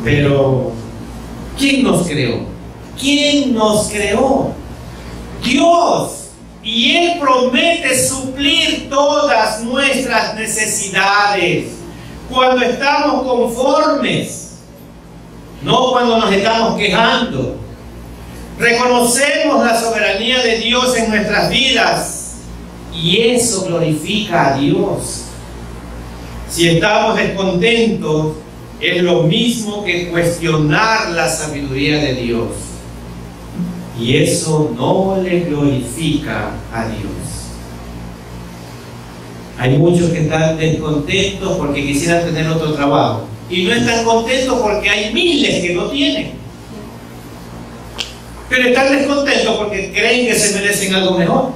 Pero, ¿quién nos creó? ¿Quién nos creó? Dios. Y Él promete suplir todas nuestras necesidades cuando estamos conformes, no cuando nos estamos quejando. Reconocemos la soberanía de Dios en nuestras vidas, y eso glorifica a Dios. Si estamos descontentos, es lo mismo que cuestionar la sabiduría de Dios, y eso no le glorifica a Dios. Hay muchos que están descontentos porque quisieran tener otro trabajo, y no están contentos porque hay miles que no tienen. Pero están descontentos porque creen que se merecen algo mejor.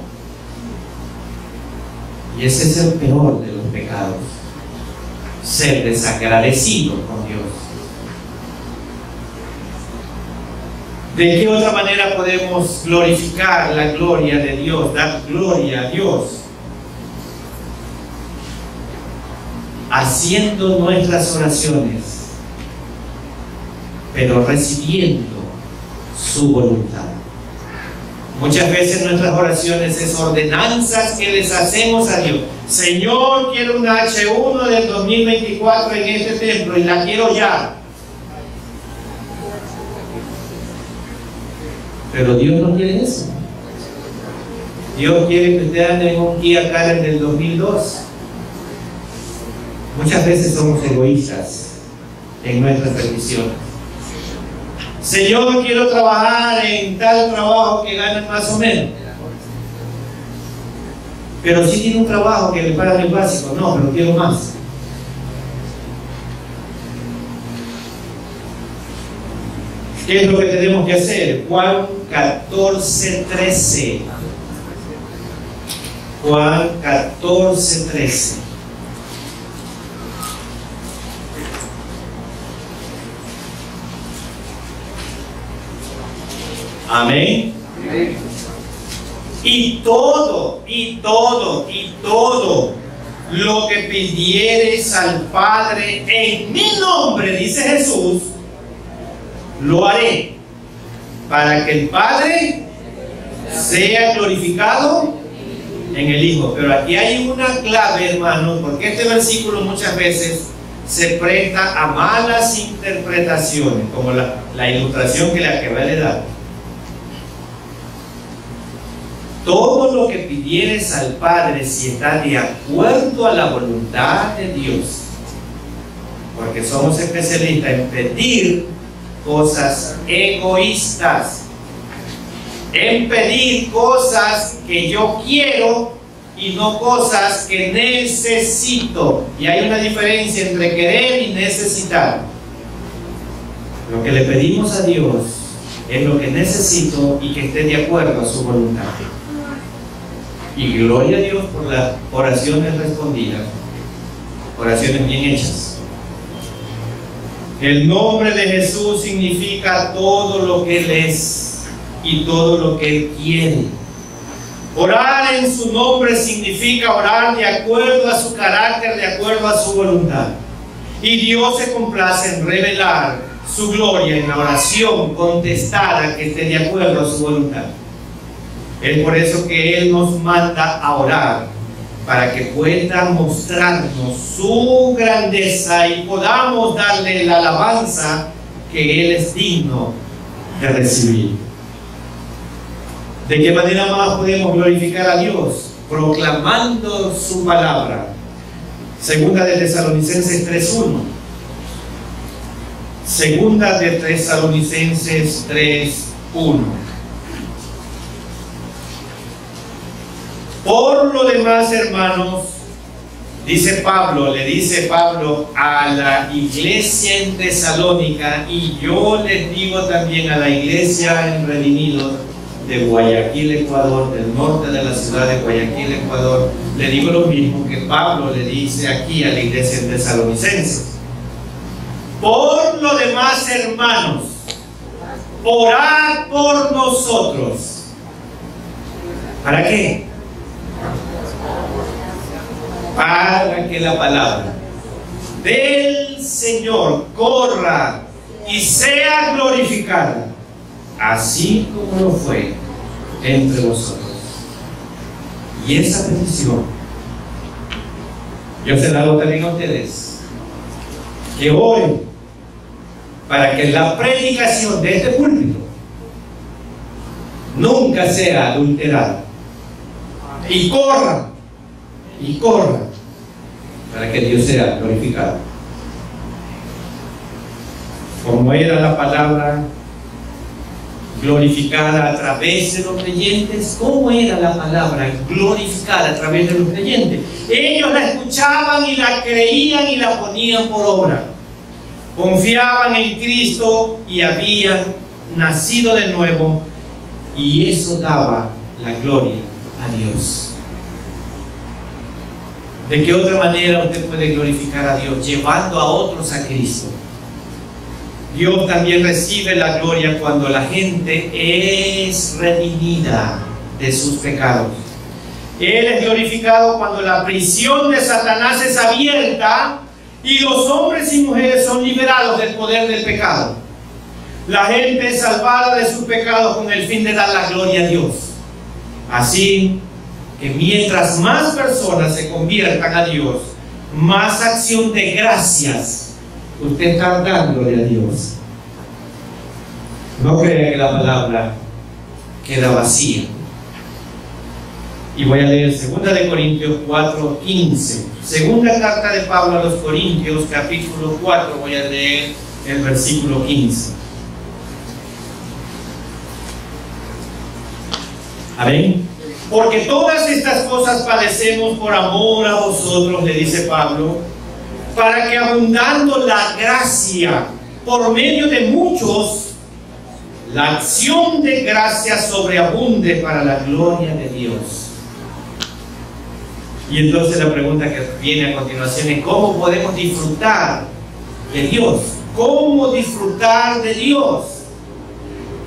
Y ese es el peor de los pecados: ser desagradecido con Dios. ¿De qué otra manera podemos glorificar la gloria de Dios, dar gloria a Dios? Haciendo nuestras oraciones, pero recibiendo su voluntad. Muchas veces nuestras oraciones es ordenanzas que les hacemos a Dios. Señor, quiero una H1 del 2024 en este templo y la quiero ya. Pero Dios no quiere eso. Dios quiere que usted ande en un Kia Carens del 2002. Muchas veces somos egoístas en nuestras peticiones. Señor, quiero trabajar en tal trabajo que ganan más o menos. Pero si tiene un trabajo que le pagan el básico, no, pero quiero más. ¿Qué es lo que tenemos que hacer? Juan 14:13. Juan 14:13. Amén. Y todo lo que pidiereis al Padre en mi nombre, dice Jesús, lo haré para que el Padre sea glorificado en el Hijo. Pero aquí hay una clave, hermanos, porque este versículo muchas veces se presta a malas interpretaciones, como la ilustración que le acabé de dar. Todo lo que pidieres al Padre, si está de acuerdo a la voluntad de Dios, porque somos especialistas en pedir cosas egoístas, en pedir cosas que yo quiero y no cosas que necesito. Y hay una diferencia entre querer y necesitar. Lo que le pedimos a Dios es lo que necesito y que esté de acuerdo a su voluntad. Y gloria a Dios por las oraciones respondidas, oraciones bien hechas. El nombre de Jesús significa todo lo que Él es y todo lo que Él quiere. Orar en su nombre significa orar de acuerdo a su carácter, de acuerdo a su voluntad. Y Dios se complace en revelar su gloria en la oración contestada que esté de acuerdo a su voluntad. Es por eso que Él nos manda a orar, para que pueda mostrarnos su grandeza y podamos darle la alabanza que Él es digno de recibir. ¿De qué manera más podemos glorificar a Dios? Proclamando su palabra. Segunda de Tesalonicenses 3:1. Segunda de Tesalonicenses 3:1. Por lo demás, hermanos, le dice Pablo a la iglesia en Tesalónica, y yo les digo también a la iglesia en Redimidos de Guayaquil, Ecuador, del norte de la ciudad de Guayaquil, Ecuador, le digo lo mismo que Pablo le dice aquí a la iglesia en Tesalonicenses. Por lo demás, hermanos, orad por nosotros. ¿Para qué? Para que la palabra del Señor corra y sea glorificada, así como lo fue entre vosotros. Y esa petición yo se la hago también a ustedes, que oren para que la predicación de este púlpito nunca sea adulterada, y corra para que Dios sea glorificado. Como era la palabra glorificada a través de los creyentes, ¿cómo era la palabra glorificada a través de los creyentes? Ellos la escuchaban y la creían y la ponían por obra. Confiaban en Cristo y habían nacido de nuevo, y eso daba la gloria a Dios. ¿De qué otra manera usted puede glorificar a Dios? Llevando a otros a Cristo. Dios también recibe la gloria cuando la gente es redimida de sus pecados. Él es glorificado cuando la prisión de Satanás es abierta y los hombres y mujeres son liberados del poder del pecado. La gente es salvada de sus pecados con el fin de dar la gloria a Dios. Así que mientras más personas se conviertan a Dios, más acción de gracias usted está dándole a Dios. No crea que la palabra queda vacía. Y voy a leer 2 de Corintios 4:15. Segunda carta de Pablo a los Corintios, capítulo 4, voy a leer el versículo 15. Amén. Porque todas estas cosas padecemos por amor a vosotros, le dice Pablo, para que abundando la gracia por medio de muchos, la acción de gracia sobreabunde para la gloria de Dios. Y entonces la pregunta que viene a continuación es: ¿cómo podemos disfrutar de Dios? ¿Cómo disfrutar de Dios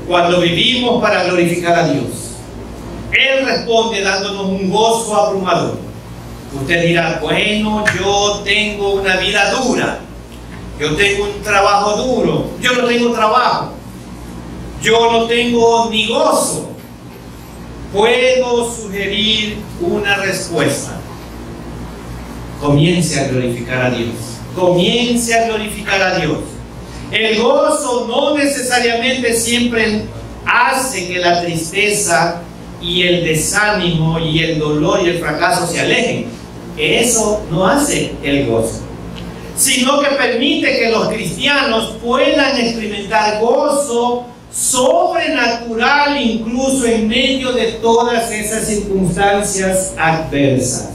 cuando vivimos para glorificar a Dios? Él responde dándonos un gozo abrumador. Usted dirá: bueno, yo tengo una vida dura, yo tengo un trabajo duro, yo no tengo trabajo, yo no tengo ni gozo. Puedo sugerir una respuesta: comience a glorificar a Dios. Comience a glorificar a Dios. El gozo no necesariamente siempre hace que la tristeza y el desánimo y el dolor y el fracaso se alejen. Eso no hace el gozo, sino que permite que los cristianos puedan experimentar gozo sobrenatural incluso en medio de todas esas circunstancias adversas.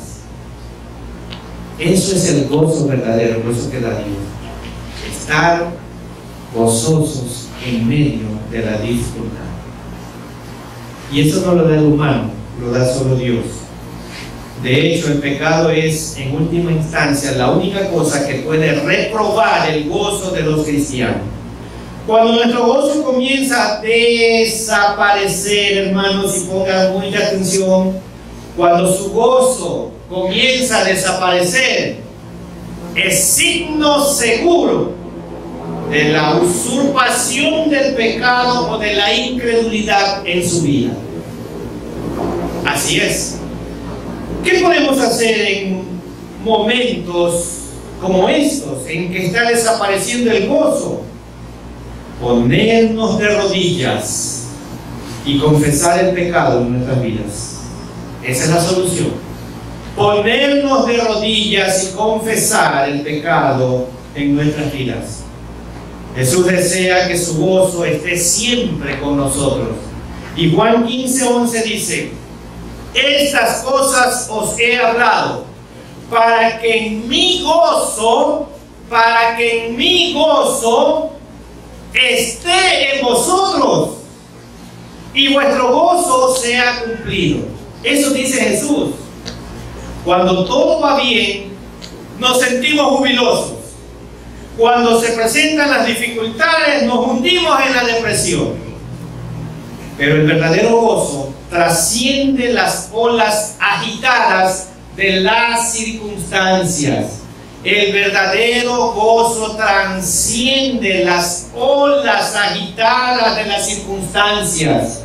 Eso es el gozo verdadero, el gozo que da Dios. Estar gozosos en medio de la dificultad. Y eso no lo da el humano, lo da solo Dios. De hecho, el pecado es, en última instancia, la única cosa que puede reprobar el gozo de los cristianos. Cuando nuestro gozo comienza a desaparecer, hermanos, y pongan mucha atención, cuando su gozo comienza a desaparecer, es signo seguro de la usurpación del pecado o de la incredulidad en su vida. Así es. ¿Qué podemos hacer en momentos como estos, en que está desapareciendo el gozo? Ponernos de rodillas y confesar el pecado en nuestras vidas. Esa es la solución. Ponernos de rodillas y confesar el pecado en nuestras vidas. Jesús desea que su gozo esté siempre con nosotros. Y Juan 15:11 dice: estas cosas os he hablado para que en mi gozo esté en vosotros y vuestro gozo sea cumplido. Eso dice Jesús. Cuando todo va bien, nos sentimos jubilosos. Cuando se presentan las dificultades, nos hundimos en la depresión. Pero el verdadero gozo trasciende las olas agitadas de las circunstancias. El verdadero gozo trasciende las olas agitadas de las circunstancias.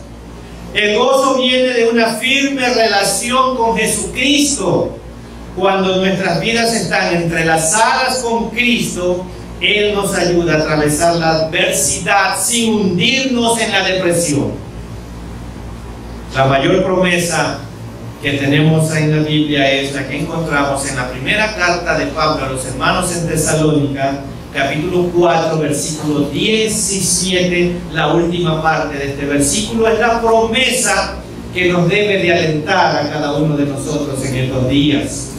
El gozo viene de una firme relación con Jesucristo. Cuando nuestras vidas están entrelazadas con Cristo, Él nos ayuda a atravesar la adversidad sin hundirnos en la depresión. La mayor promesa que tenemos en la Biblia es la que encontramos en la primera carta de Pablo a los hermanos en Tesalónica, capítulo 4, versículo 17, la última parte de este versículo. Es la promesa que nos debe de alentar a cada uno de nosotros en estos días.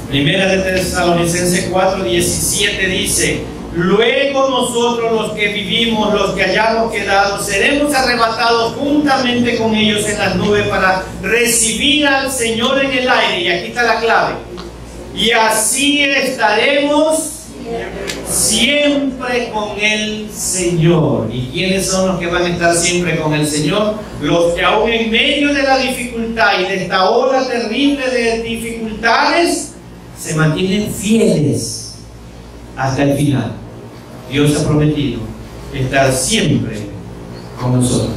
Primera de Tesalonicenses 4:17 dice: luego nosotros los que vivimos, los que hayamos quedado, seremos arrebatados juntamente con ellos en las nubes para recibir al Señor en el aire. Y aquí está la clave: y así estaremos siempre con el Señor. ¿Y quiénes son los que van a estar siempre con el Señor? Los que aún en medio de la dificultad y de esta ola terrible de dificultades se mantienen fieles hasta el final. Dios ha prometido estar siempre con nosotros.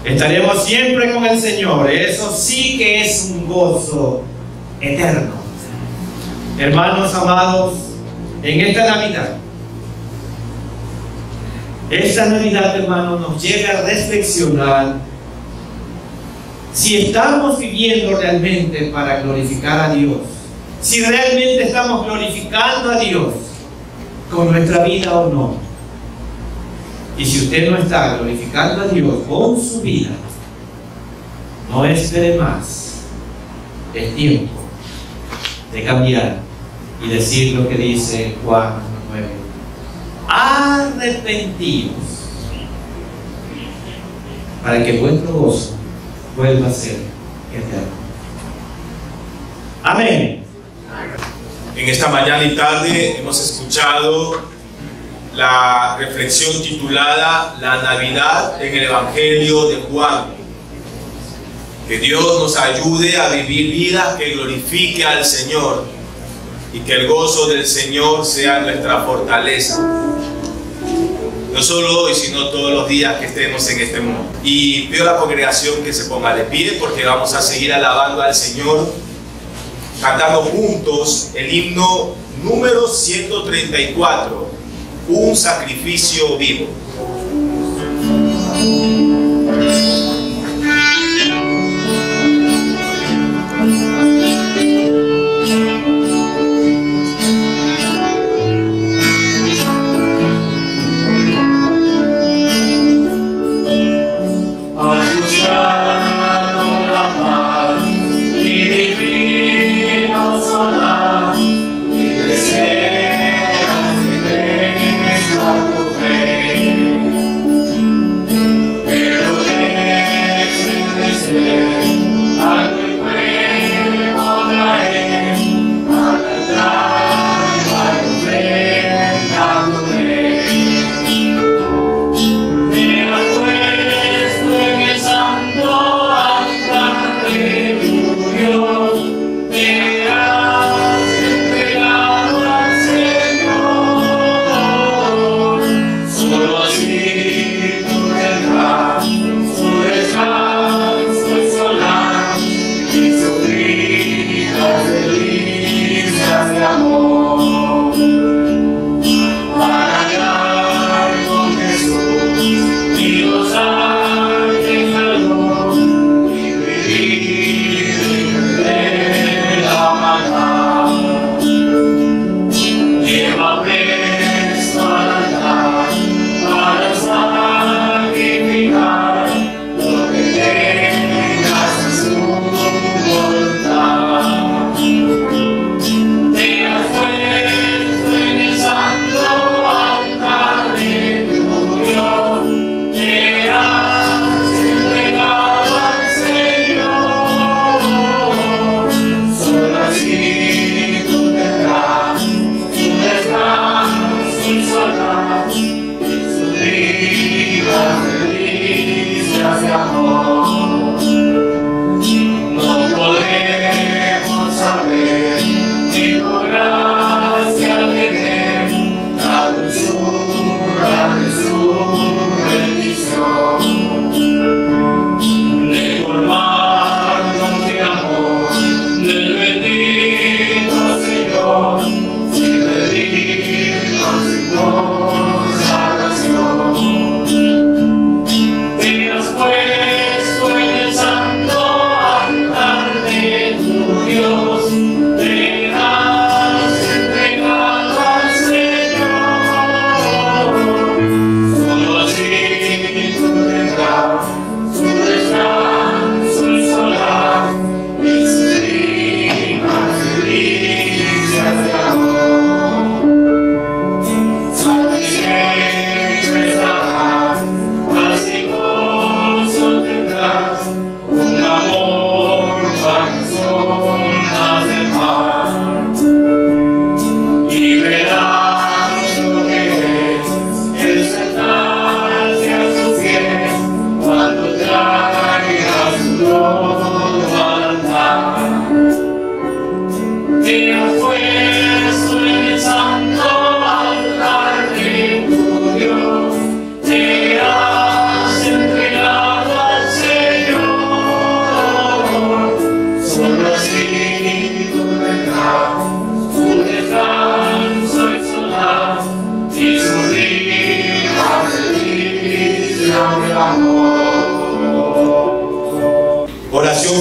Estaremos siempre con el Señor. Eso sí que es un gozo eterno. Hermanos amados, en esta Navidad, hermanos, nos lleva a reflexionar si estamos viviendo realmente para glorificar a Dios, si realmente estamos glorificando a Dios con nuestra vida o no. Y si usted no está glorificando a Dios con su vida, no espere más. Es tiempo de cambiar y decir lo que dice Juan 9. Arrepentidos para que vuestro gozo vuelva a ser eterno. Amén.
En esta mañana y tarde hemos escuchado la reflexión titulada La Navidad en el Evangelio de Juan. Que Dios nos ayude a vivir vidas que glorifique al Señor y que el gozo del Señor sea nuestra fortaleza. No solo hoy, sino todos los días que estemos en este mundo. Y pido a la congregación que se ponga de pie porque vamos a seguir alabando al Señor, cantando juntos el himno número 134, Un sacrificio vivo.
Después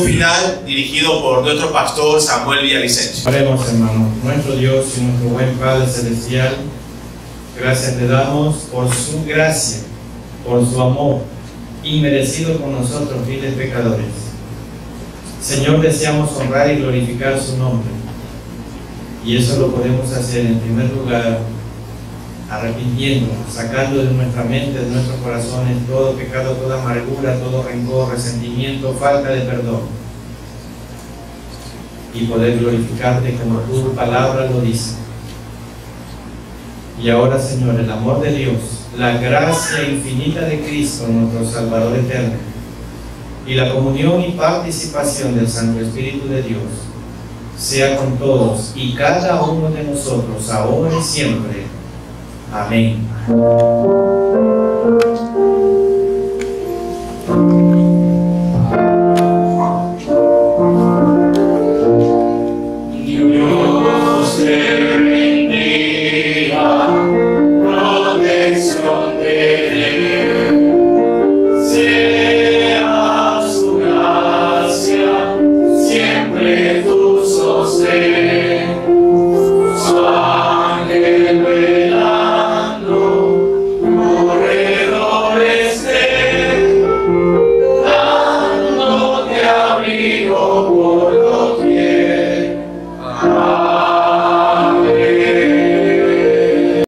final dirigido por nuestro pastor Samuel Villavicencio.
Oremos, hermanos. Nuestro Dios y nuestro buen Padre Celestial, gracias te damos por su gracia, por su amor inmerecido con nosotros, viles pecadores. Señor, deseamos honrar y glorificar su nombre, y eso lo podemos hacer en primer lugar arrepintiéndonos, sacando de nuestra mente, de nuestros corazones todo pecado, toda amargura, todo rencor, resentimiento, falta de perdón, y poder glorificarte como tu palabra lo dice. Y ahora, Señor, el amor de Dios, la gracia infinita de Cristo, nuestro Salvador eterno, y la comunión y participación del Santo Espíritu de Dios sea con todos y cada uno de nosotros, ahora y siempre. Amén.
Dios te bendiga, protección de Él, sea su gracia siempre tu sostén, su ángel velando corredores de